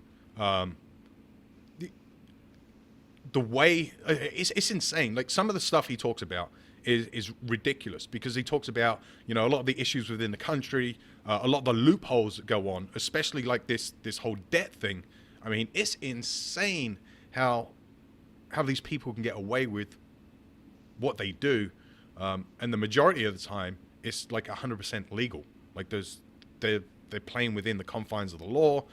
The way it's insane. Like, some of the stuff he talks about is ridiculous, because he talks about, a lot of the issues within the country, a lot of the loopholes that go on, especially like this whole debt thing. I mean, it's insane how these people can get away with what they do, and the majority of the time it's like 100% legal. Like, they're playing within the confines of the law.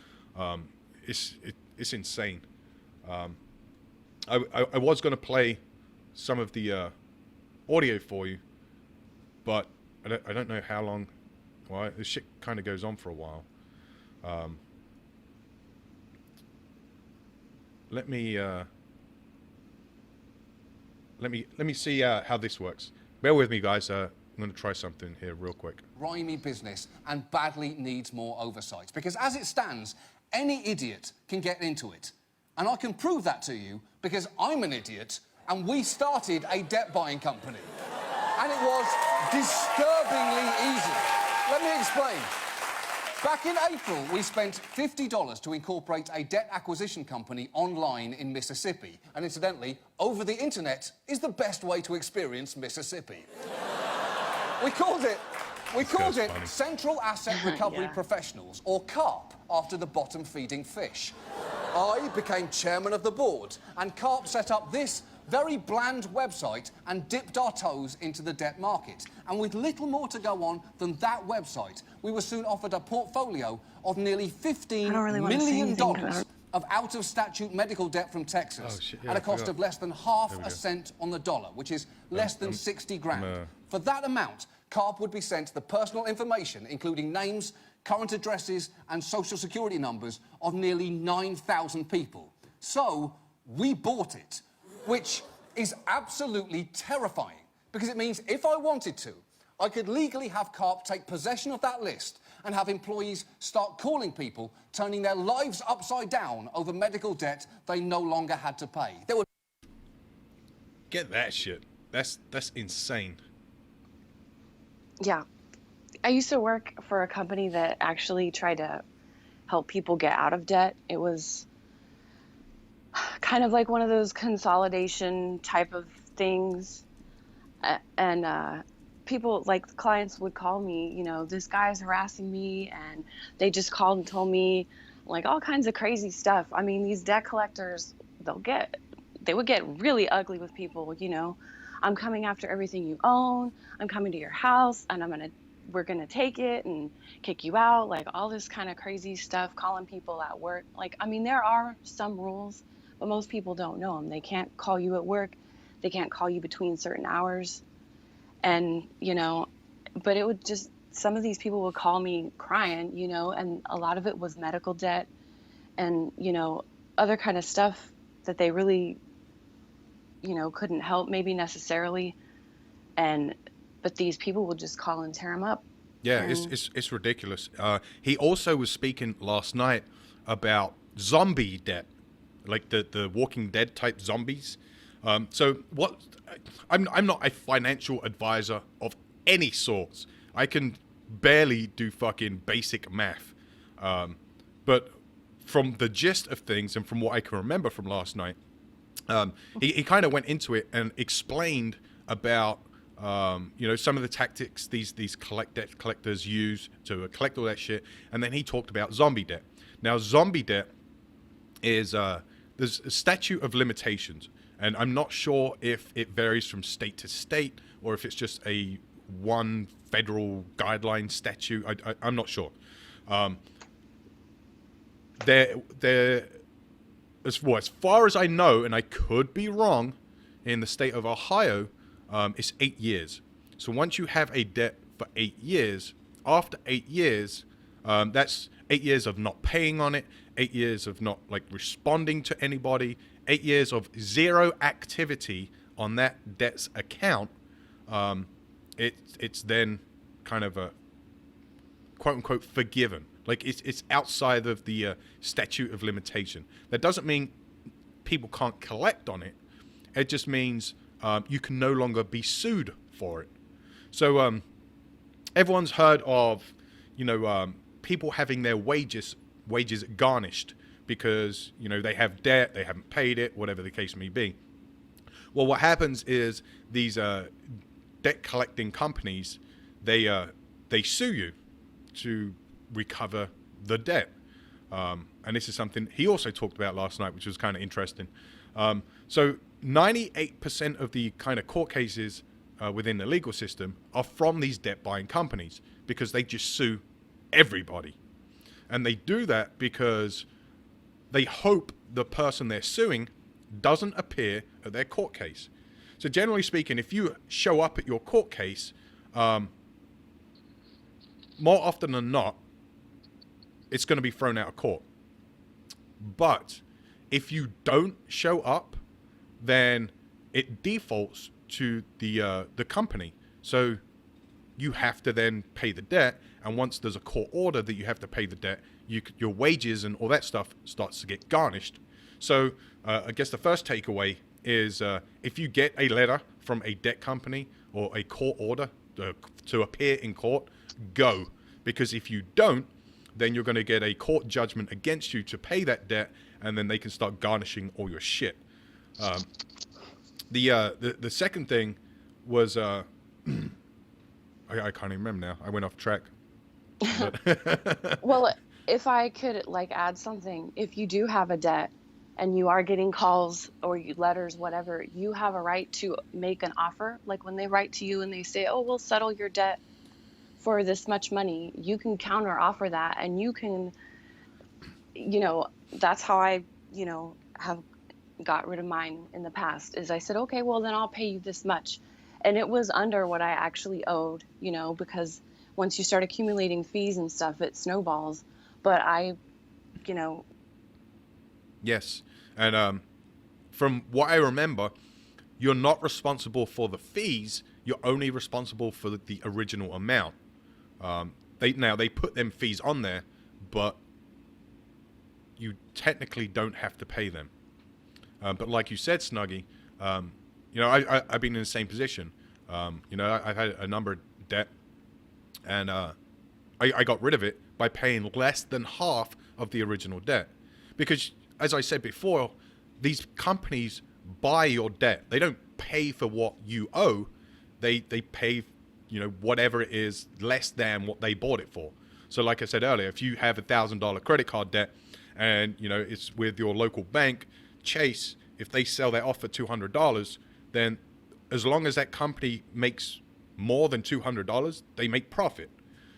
It's insane. I was going to play some of the audio for you, but I don't know how long. Well, this shit kind of goes on for a while. Let me see how this works. Bear with me, guys. I'm going to try something here real quick. Grimy business and badly needs more oversight, because as it stands, any idiot can get into it. And I can prove that to you because I'm an idiot and we started a debt buying company. And it was disturbingly easy. Let me explain. Back in April, we spent $50 to incorporate a debt acquisition company online in Mississippi. And incidentally, over the internet is the best way to experience Mississippi. We called it Central Asset Recovery Professionals, or CARP, after the bottom-feeding fish. I became chairman of the board, and CARP set up this very bland website and dipped our toes into the debt market. And with little more to go on than that website, we were soon offered a portfolio of nearly $15 million of out-of-statute medical debt from Texas at a cost of less than half a cent on the dollar, which is less than 60 grand. For that amount, CARP would be sent the personal information, including names, current addresses and social security numbers of nearly 9,000 people. So we bought it, which is absolutely terrifying, because it means if I wanted to, I could legally have CARP take possession of that list and have employees start calling people, turning their lives upside down over medical debt they no longer had to pay. There would... Get that shit. That's insane. Yeah. I used to work for a company that actually tried to help people get out of debt. It was kind of like one of those consolidation type of things. And people, like clients would call me, you know, this guy's harassing me, and they just called and told me like all kinds of crazy stuff. I mean, these debt collectors, they would get really ugly with people, you know. I'm coming after everything you own. I'm coming to your house, and we're gonna take it and kick you out, like all this kind of crazy stuff, calling people at work. Like, I mean, there are some rules, but most people don't know them. They can't call you at work. They can't call you between certain hours. And, you know, but it would just, some of these people would call me crying, you know, and a lot of it was medical debt and, you know, other kind of stuff that they really, you know, couldn't help maybe necessarily. But these people would just call and tear them up. Yeah, it's ridiculous. He also was speaking last night about zombie debt, like the Walking Dead type zombies. So what? I'm not a financial advisor of any sorts. I can barely do fucking basic math. But from the gist of things and from what I can remember from last night, he kind of went into it and explained about you know, some of the tactics these debt collectors use to collect all that shit, and then he talked about zombie debt. Now, zombie debt is there's a statute of limitations, and I'm not sure if it varies from state to state or if it's just a one federal guideline statute. I'm not sure. As far as I know, and I could be wrong, in the state of Ohio, it's 8 years. So once you have a debt for 8 years, after 8 years, that's 8 years of not paying on it, 8 years of not like responding to anybody, 8 years of zero activity on that debt's account. It's then kind of a quote unquote forgiven. Like it's outside of the statute of limitation. That doesn't mean people can't collect on it. It just means you can no longer be sued for it. So everyone's heard of, you know, people having their wages garnished because, you know, they have debt, they haven't paid it, whatever the case may be. Well, what happens is these debt collecting companies, they sue you to recover the debt. And this is something he also talked about last night, which was kind of interesting. So 98% of the kind of court cases within the legal system are from these debt buying companies because they just sue everybody. And they do that because they hope the person they're suing doesn't appear at their court case. So generally speaking, if you show up at your court case, more often than not, it's going to be thrown out of court. But if you don't show up, then it defaults to the company. So you have to then pay the debt, and once there's a court order that you have to pay the debt, your wages and all that stuff starts to get garnished. So I guess the first takeaway is if you get a letter from a debt company or a court order to appear in court, go. Because if you don't, then you're going to get a court judgment against you to pay that debt, and then they can start garnishing all your shit. The second thing was I can't even remember now. I went off track. Well, if I could like add something, if you do have a debt and you are getting calls or letters, whatever, you have a right to make an offer. Like when they write to you and they say, oh, we'll settle your debt for this much money, you can counter offer that, and you can, you know, that's how I, you know, have got rid of mine in the past, is I said, okay, well then I'll pay you this much. And it was under what I actually owed, you know, because once you start accumulating fees and stuff, it snowballs. But I, you know. Yes. And from what I remember, you're not responsible for the fees. You're only responsible for the original amount. They put them fees on there, but you technically don't have to pay them. But like you said, Snuggy, you know, I've been in the same position. You know, I've had a number of debt, and I got rid of it by paying less than half of the original debt. Because, as I said before, these companies buy your debt. They don't pay for what you owe. They pay, whatever it is less than what they bought it for. So like I said earlier, if you have $1,000 credit card debt and, it's with your local bank, Chase, if they sell that off for $200, then as long as that company makes more than $200, they make profit.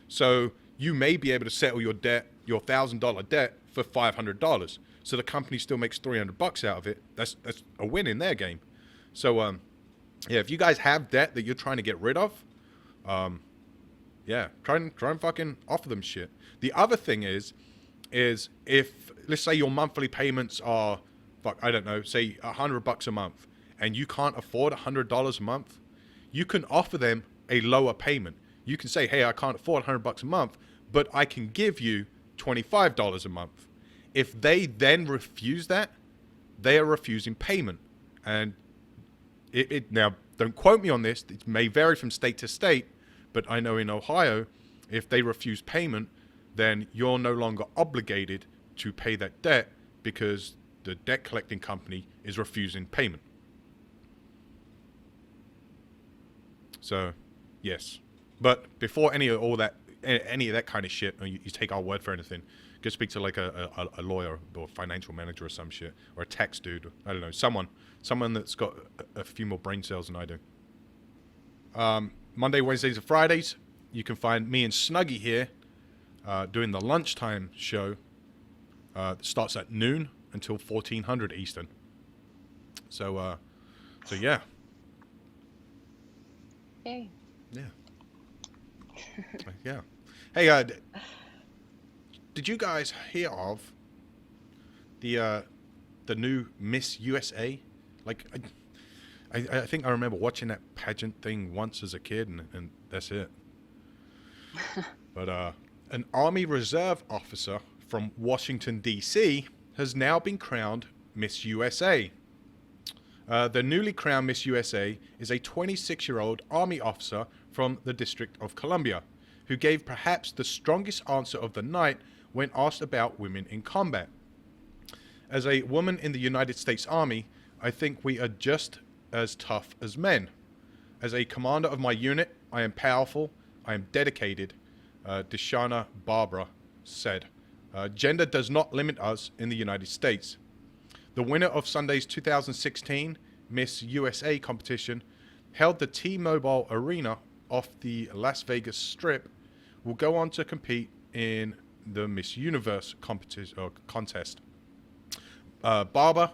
So you may be able to settle your debt, your $1,000 debt, for $500. So the company still makes $300 out of it. That's a win in their game. So yeah, if you guys have debt that you're trying to get rid of, yeah, try and fucking offer them shit. The other thing is if, let's say your monthly payments are, I don't know, say $100 a month, and you can't afford $100 a month, you can offer them a lower payment. You can say, hey, I can't afford $100 a month, but I can give you $25 a month. If they then refuse that, they are refusing payment. And now, don't quote me on this, it may vary from state to state, but I know in Ohio, if they refuse payment, then you're no longer obligated to pay that debt because the debt collecting company is refusing payment. So, yes. But before any of that kind of shit, you take our word for anything, go speak to like a lawyer or financial manager or some shit, or a tax dude, I don't know, someone that's got a few more brain cells than I do. Monday, Wednesdays, and Fridays, you can find me and Snuggy here doing the lunchtime show. That starts at noon until 1400 Eastern. So yeah. Yay. Yeah. Yeah. Hey, did you guys hear of the new Miss USA? Like, I think I remember watching that pageant thing once as a kid, and that's it. But an Army Reserve officer from Washington, D.C. has now been crowned Miss USA. The newly crowned Miss USA is a 26-year-old Army officer from the District of Columbia, who gave perhaps the strongest answer of the night when asked about women in combat. As a woman in the United States Army, I think we are just as tough as men. As a commander of my unit, I am powerful, I am dedicated, Deshana Barbara said. Gender does not limit us in the United States. The winner of Sunday's 2016 Miss USA competition held the T-Mobile Arena off the Las Vegas Strip will go on to compete in the Miss Universe contest. Barbara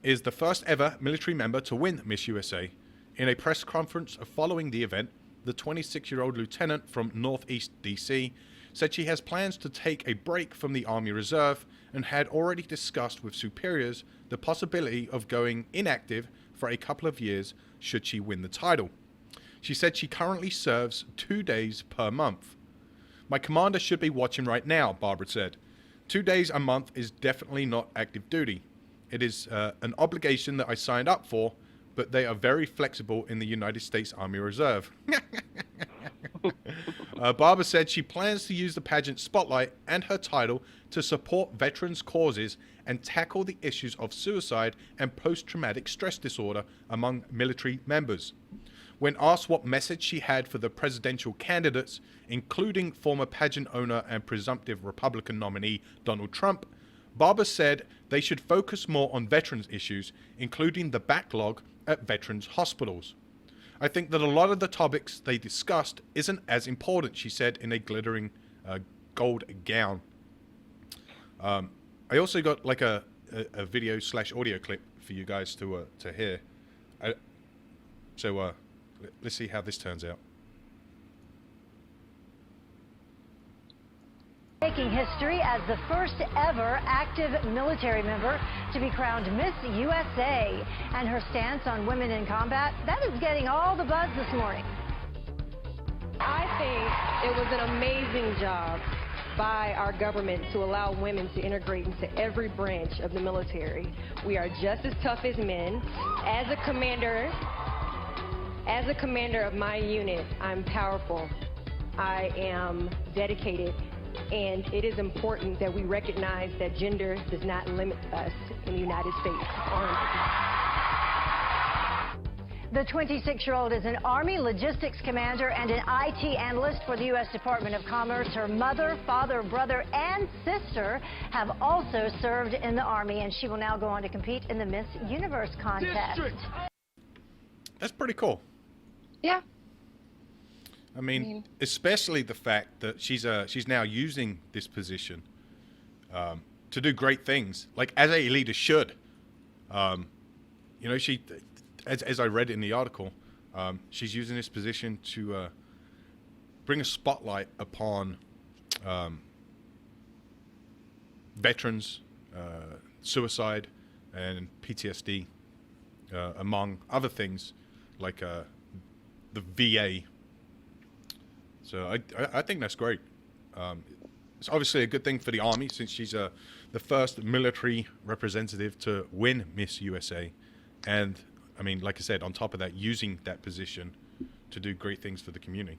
is the first ever military member to win Miss USA. In a press conference following the event, the 26-year-old lieutenant from Northeast DC said she has plans to take a break from the Army Reserve and had already discussed with superiors the possibility of going inactive for a couple of years should she win the title. She said she currently serves 2 days per month. My commander should be watching right now, Barbara said. 2 days a month is definitely not active duty. It is an obligation that I signed up for, but they are very flexible in the United States Army Reserve. Barbara said she plans to use the pageant spotlight and her title to support veterans' causes and tackle the issues of suicide and post-traumatic stress disorder among military members. When asked what message she had for the presidential candidates, including former pageant owner and presumptive Republican nominee Donald Trump, Barbara said they should focus more on veterans issues, including the backlog at veterans hospitals. I think that a lot of the topics they discussed isn't as important, she said in a glittering gold gown. I also got like a video/audio clip for you guys to hear. So let's see how this turns out. Making history as the first ever active military member to be crowned Miss USA. And her stance on women in combat, that is getting all the buzz this morning. I think it was an amazing job by our government to allow women to integrate into every branch of the military. We are just as tough as men. As a commander of my unit, I'm powerful. I am dedicated, And it is important that we recognize that gender does not limit us in the United States Army. The 26-year-old is an Army logistics commander and an IT analyst for the U.S. Department of Commerce. Her mother, father, brother, and sister have also served in the Army, and she will now go on to compete in the Miss Universe contest. That's pretty cool. Yeah. I mean, especially the fact that she's now using this position to do great things, like as a leader should. You know, she, as I read in the article, she's using this position to bring a spotlight upon veterans, suicide, and PTSD, among other things, like the VA. So I think that's great. It's obviously a good thing for the Army, since she's the first military representative to win Miss USA. And, I mean, like I said, on top of that, using that position to do great things for the community.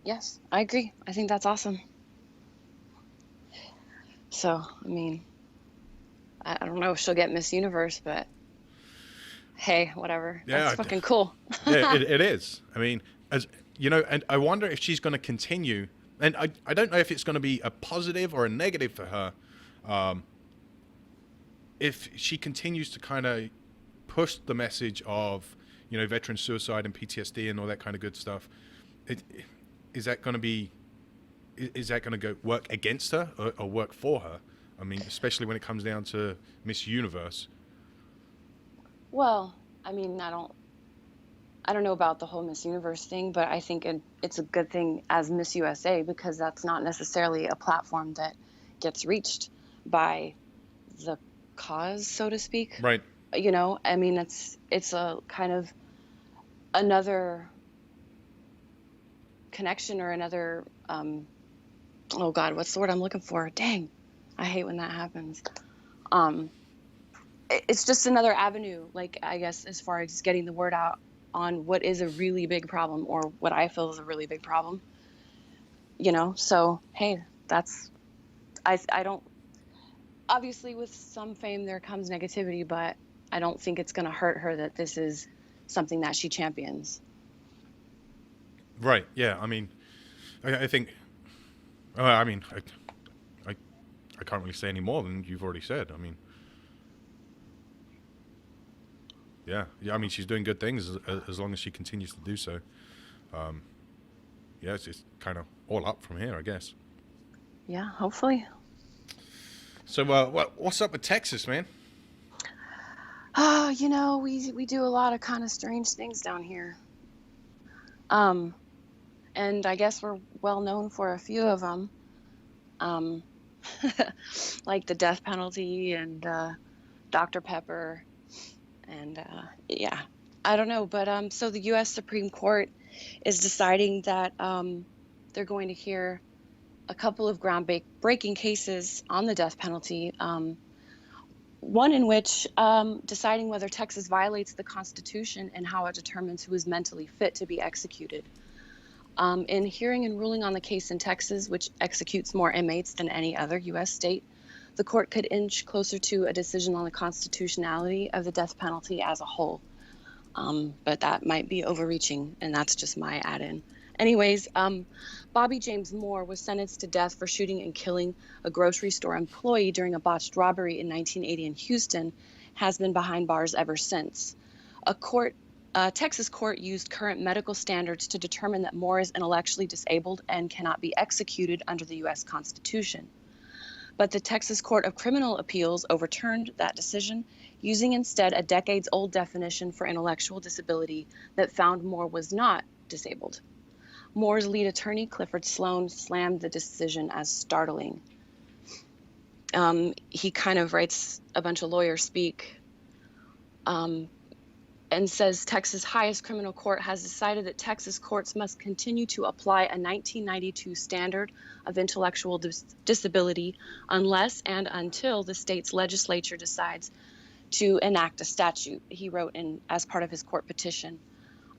Yes, I agree. I think that's awesome. So, I mean, I don't know if she'll get Miss Universe, but hey, whatever. Yeah, that's fucking cool. Yeah, it is. I mean, as you know, and I wonder if she's going to continue. And I don't know if it's going to be a positive or a negative for her. If she continues to kind of push the message of, you know, veteran suicide and PTSD and all that kind of good stuff, is that going to go work against her or work for her? I mean, especially when it comes down to Miss Universe. Well, I mean, I don't know about the whole Miss Universe thing, but I think it's a good thing as Miss USA, because that's not necessarily a platform that gets reached by the cause, so to speak. Right. You know, I mean, it's a kind of another connection or another, oh God, what's the word I'm looking for? Dang, I hate when that happens. It's just another avenue, like, I guess, as far as getting the word out on what is a really big problem, or what I feel is a really big problem, you know? So, hey, I don't, obviously with some fame there comes negativity, but I don't think it's going to hurt her that this is something that she champions. Right. Yeah. I mean, I think, I mean, I can't really say any more than you've already said. I mean, yeah. I mean, she's doing good things as long as she continues to do so. Yeah, it's just kind of all up from here, I guess. Yeah, hopefully. So, what's up with Texas, man? You know, we do a lot of kind of strange things down here. And I guess we're well known for a few of them. Like the death penalty and Dr. Pepper. And yeah, I don't know. But so the U.S. Supreme Court is deciding that they're going to hear a couple of groundbreaking cases on the death penalty. One in which deciding whether Texas violates the Constitution and how it determines who is mentally fit to be executed. In hearing and ruling on the case in Texas, which executes more inmates than any other U.S. state, the court could inch closer to a decision on the constitutionality of the death penalty as a whole. But that might be overreaching, and that's just my add-in. Anyways, Bobby James Moore was sentenced to death for shooting and killing a grocery store employee during a botched robbery in 1980 in Houston, has been behind bars ever since. A Texas court used current medical standards to determine that Moore is intellectually disabled and cannot be executed under the U.S. Constitution. But the Texas Court of Criminal Appeals overturned that decision, using instead a decades-old definition for intellectual disability that found Moore was not disabled. Moore's lead attorney, Clifford Sloan, slammed the decision as startling. He kind of writes a bunch of lawyer speak and says Texas' highest criminal court has decided that Texas courts must continue to apply a 1992 standard of intellectual disability unless and until the state's legislature decides to enact a statute, he wrote as part of his court petition.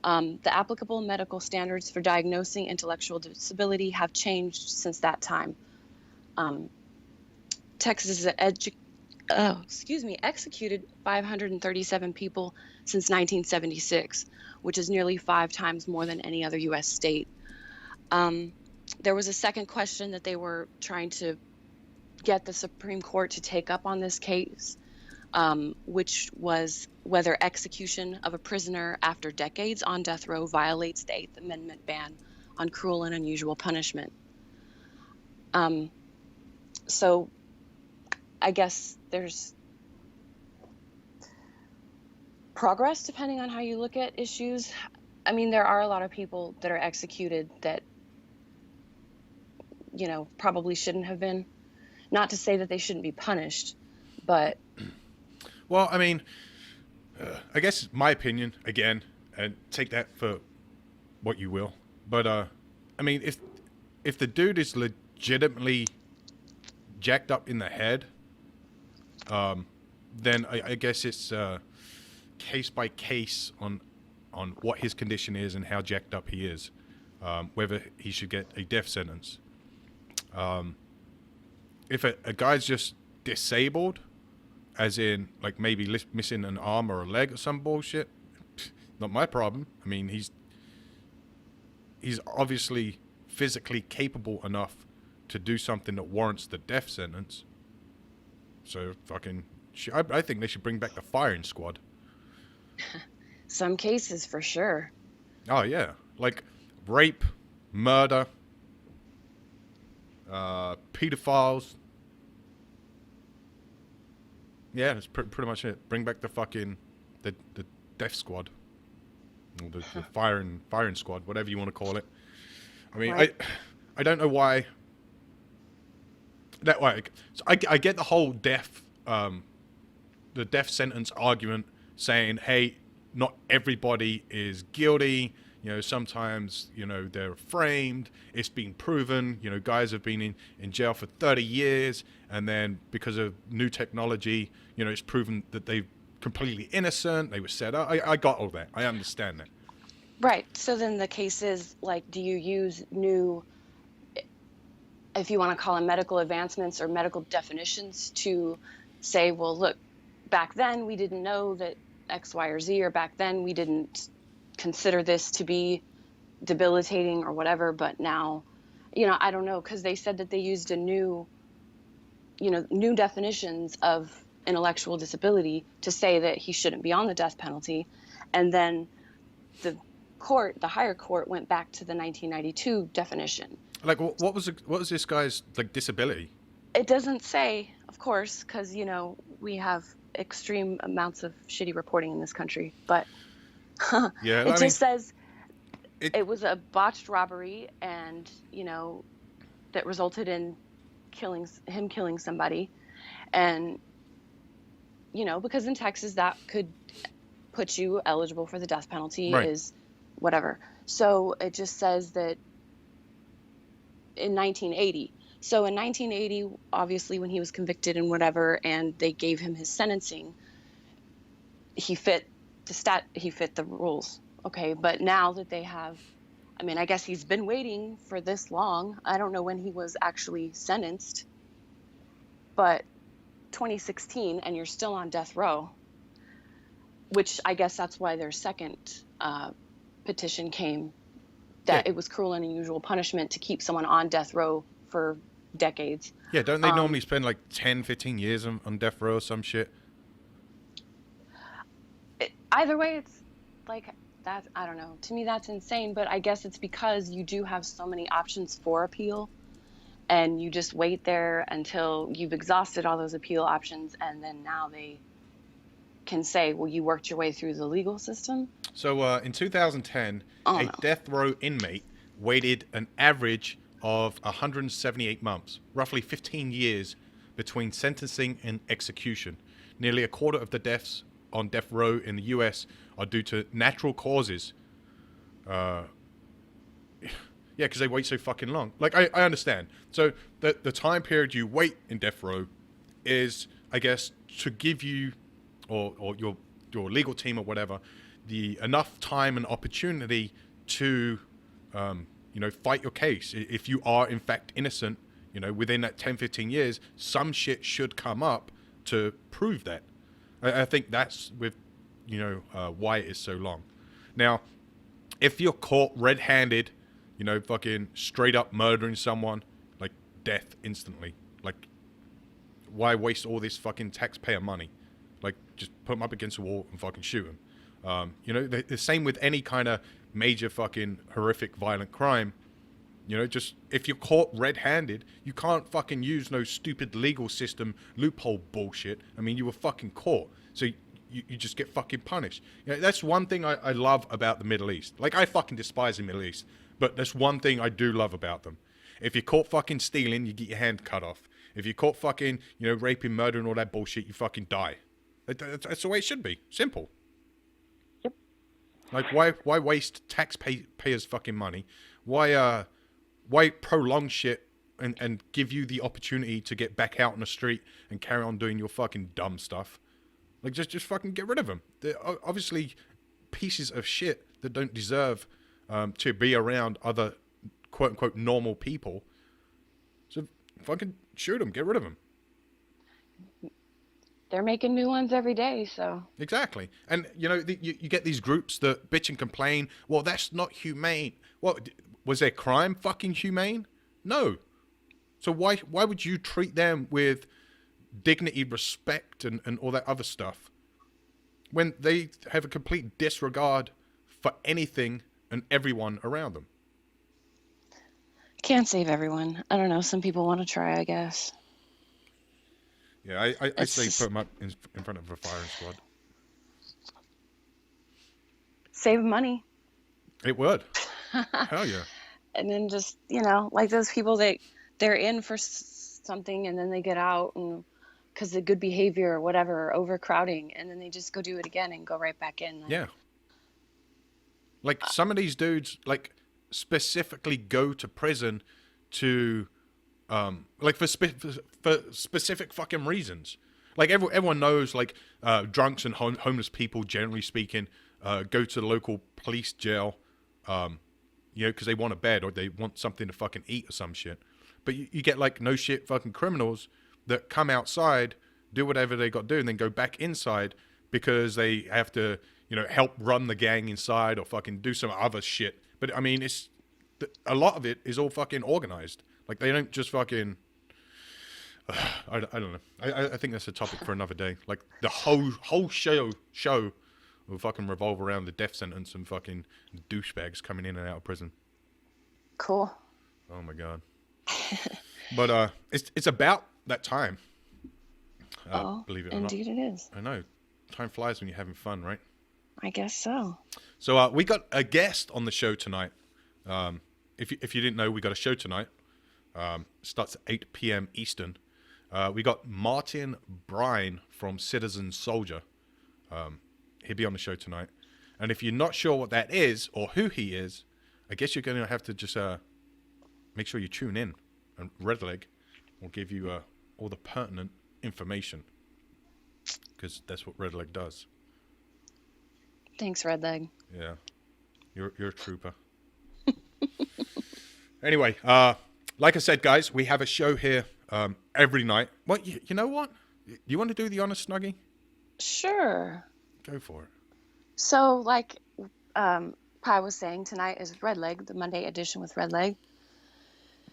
The applicable medical standards for diagnosing intellectual disability have changed since that time. Texas has executed 537 people since 1976, which is nearly 5 times more than any other U.S. state. There was a second question that they were trying to get the Supreme Court to take up on this case, which was whether execution of a prisoner after decades on death row violates the 8th Amendment ban on cruel and unusual punishment. So I guess there's progress depending on how you look at issues. I mean, there are a lot of people that are executed that, you know, probably shouldn't have been. Not to say that they shouldn't be punished, but... Well, I mean, I guess my opinion, again, and take that for what you will, but, I mean, if the dude is legitimately jacked up in the head, then I guess it's case by case on what his condition is and how jacked up he is, whether he should get a death sentence. If a guy's just disabled, as in like maybe missing an arm or a leg or some bullshit, not my problem. I mean, he's obviously physically capable enough to do something that warrants the death sentence. So fucking, I think they should bring back the firing squad. Some cases for sure. Oh yeah, like rape, murder, pedophiles. Yeah, that's pretty much it. Bring back the fucking the death squad, or the firing squad, whatever you want to call it. I mean, right. I don't know why. That way, so I get the whole death sentence argument, saying, hey, not everybody is guilty. You know, sometimes, you know, they're framed. It's been proven. You know, guys have been in jail for 30 years. And then because of new technology, you know, it's proven that they're completely innocent. They were set up. I got all that. I understand that. Right. So then the case is, like, do you use new, if you want to call them medical advancements or medical definitions, to say, well, look, back then we didn't know that X, Y, or Z, or back then we didn't consider this to be debilitating or whatever, but now, you know, I don't know, because they said that they used a new definitions of intellectual disability to say that he shouldn't be on the death penalty, and then the higher court went back to the 1992 definition. Like, what was this guy's like disability? It doesn't say, of course, because, you know, we have extreme amounts of shitty reporting in this country, but yeah, it just says it was a botched robbery, and, you know, that resulted in him killing somebody, and, you know, because in Texas that could put you eligible for the death penalty, right, is whatever. So it just says that in 1980. So in 1980, obviously, when he was convicted and whatever, and they gave him his sentencing, he fit the rules. Okay, but now that they have, I mean, I guess he's been waiting for this long. I don't know when he was actually sentenced, but 2016, and you're still on death row, which I guess that's why their second petition came, that it was cruel and unusual punishment to keep someone on death row for decades. Yeah, don't they normally spend like 10, 15 years on death row or some shit? Either way, it's like that. I don't know. To me, that's insane. But I guess it's because you do have so many options for appeal, and you just wait there until you've exhausted all those appeal options, and then now they can say, well, you worked your way through the legal system. So in 2010, a death row inmate waited an average of 178 months, roughly 15 years between sentencing and execution. Nearly a quarter of the deaths on death row in the U.S. are due to natural causes. Yeah, because they wait so fucking long. Like, I understand. So the time period you wait in death row is, I guess, to give you or your legal team or whatever the enough time and opportunity to fight your case. If you are in fact innocent, within that 10-15 years, some shit should come up to prove that. I think that's with why it is so long. Now, if you're caught red-handed, fucking straight up murdering someone, like death instantly, like why waste all this fucking taxpayer money? Like, just put them up against a wall and fucking shoot them. The same with any kind of major fucking horrific violent crime. Just if you're caught red-handed, you can't fucking use no stupid legal system loophole bullshit. I mean, you were fucking caught, so you just get fucking punished. That's one thing I love about the Middle East. Like, I fucking despise the Middle East, but that's one thing I do love about them. If you're caught fucking stealing, you get your hand cut off. If you're caught fucking, raping, murdering, all that bullshit, you fucking die. That's the way it should be. Simple. Yep. Like, why waste taxpayers' fucking money? Why prolong shit and give you the opportunity to get back out on the street and carry on doing your fucking dumb stuff? Like, just fucking get rid of them. They're obviously pieces of shit that don't deserve to be around other quote-unquote normal people. So fucking shoot them. Get rid of them. They're making new ones every day, so. Exactly. And, you get these groups that bitch and complain, well, that's not humane. Well, was their crime fucking humane? No. So why would you treat them with dignity, respect, and all that other stuff when they have a complete disregard for anything and everyone around them? Can't save everyone. I don't know. Some people want to try, I guess. Yeah, I say put them up in front of a firing squad. Save money. It would. Hell yeah. And then just, like those people that they're in for something and then they get out and because of good behavior or whatever, or overcrowding, and then they just go do it again and go right back in. Yeah. Like some of these dudes, like specifically go to prison to, like for specific fucking reasons. Like everyone knows, like drunks and homeless people, generally speaking, go to the local police jail, because they want a bed or they want something to fucking eat or some shit. But you get like no shit fucking criminals that come outside, do whatever they got to do, and then go back inside because they have to, help run the gang inside or fucking do some other shit. But I mean, a lot of it is all fucking organized. Like they don't just fucking. I don't know. I think that's a topic for another day. Like the whole show will fucking revolve around the death sentence and fucking douchebags coming in and out of prison. Cool. Oh my god. But it's about that time. Believe it or not. Indeed it is. I know. Time flies when you're having fun, right? I guess so. So we got a guest on the show tonight. If you didn't know, we got a show tonight. Starts at 8 p.m. Eastern. We got Martin Brine from Citizen Soldier. He'll be on the show tonight. And if you're not sure what that is or who he is, I guess you're going to have to just make sure you tune in. And Redleg will give you all the pertinent information. Because that's what Redleg does. Thanks, Redleg. Yeah. You're a trooper. Anyway, like I said, guys, we have a show here every night. What you know what? You want to do the Honest Snuggy? Sure. Go for it. So, like Pi was saying, tonight is Redleg, the Monday edition with Redleg.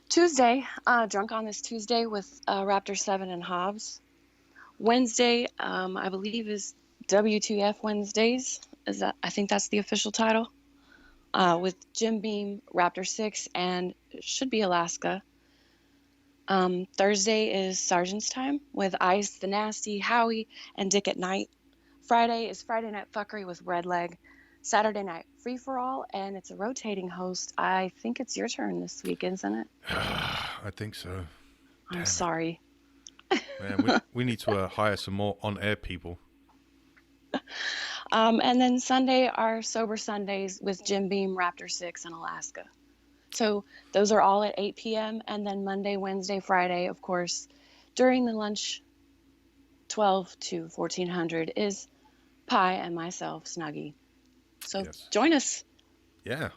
Tuesday, Drunk on This Tuesday with Raptor 7 and Hobbs. Wednesday, I believe, is WTF Wednesdays. I think that's the official title. With Jim Beam, Raptor 6, and should be Alaska. Thursday is Sergeant's Time with Ice, The Nasty, Howie, and Dick at Night. Friday is Friday Night Fuckery with Redleg. Saturday night Free for All, and it's a rotating host. I think it's your turn this week, isn't it? I think so. I'm sorry. Man, we need to hire some more on-air people. And then Sunday are Sober Sundays with Jim Beam, Raptor 6, and Alaska. So those are all at 8 p.m. And then Monday, Wednesday, Friday, of course, during the lunch, 12 to 1400 is Pi and myself, Snuggy. So Yes. join us. Yeah.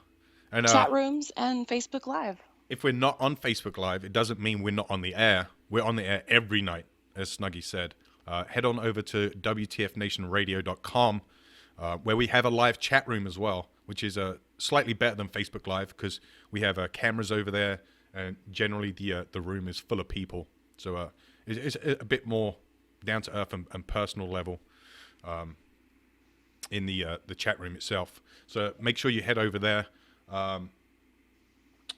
And Chat rooms and Facebook Live. if we're not on Facebook Live, it doesn't mean we're not on the air. We're on the air every night, as Snuggy said. Head on over to WTFNationRadio.com, where we have a live chat room as well, which is slightly better than Facebook Live because we have cameras over there, and generally the room is full of people. So it's a bit more down to earth and personal level in the chat room itself. So make sure you head over there.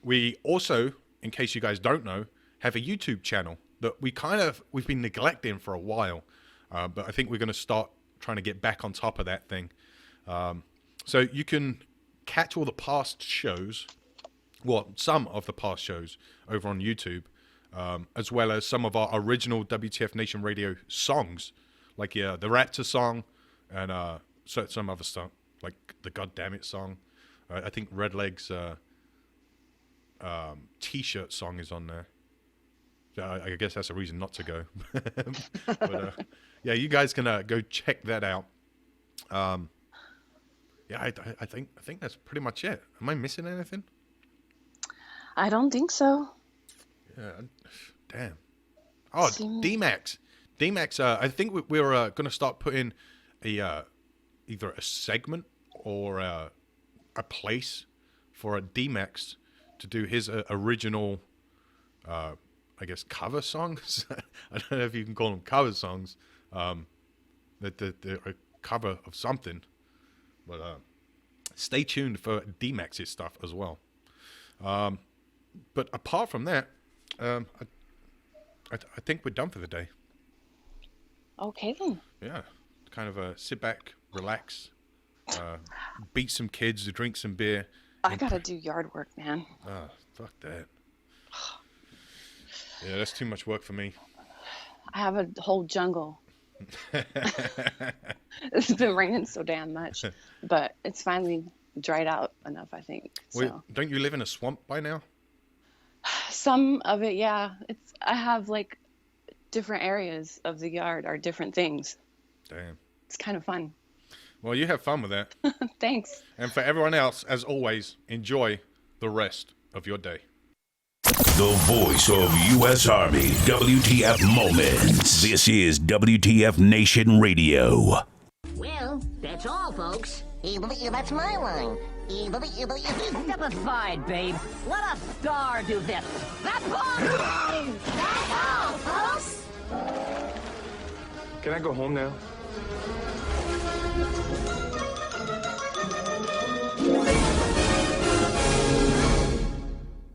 We also, in case you guys don't know, have a YouTube channel that we've been neglecting for a while, but I think we're going to start trying to get back on top of that thing. So you can catch all the past shows, well, some of the past shows over on YouTube, as well as some of our original WTF Nation Radio songs, like the Raptor song and some other stuff, like the Goddammit song. I think Redleg's T-shirt song is on there. So I guess that's a reason not to go. But yeah, you guys can go check that out. Yeah, I think that's pretty much it. Am I missing anything? I don't think so. Yeah, damn. Oh, D-Max. D-Max, I think we're going to start putting either a segment or a place for a D-Max to do his original, I guess, cover songs. I don't know if you can call them cover songs. They're a cover of something. But stay tuned for D-Max's stuff as well. But apart from that, I think we're done for the day. Okay, then. Yeah. Kind of sit back, relax, beat some kids, drink some beer. I gotta do yard work, man. Oh, fuck that. Yeah, that's too much work for me. I have a whole jungle. It's been raining so damn much, but it's finally dried out enough, I think. Wait, So. don't you live in a swamp by now? Some of it, yeah. I have like different areas of the yard are different things. Damn. It's kind of fun. Well, you have fun with that. Thanks. And for everyone else, as always, enjoy the rest of your day. The voice of U.S. Army, WTF Moments. This is WTF Nation Radio. Well, that's all, folks. That's my line. Step aside, babe. Let a star do this. That's all! That's all, folks! Can I go home now?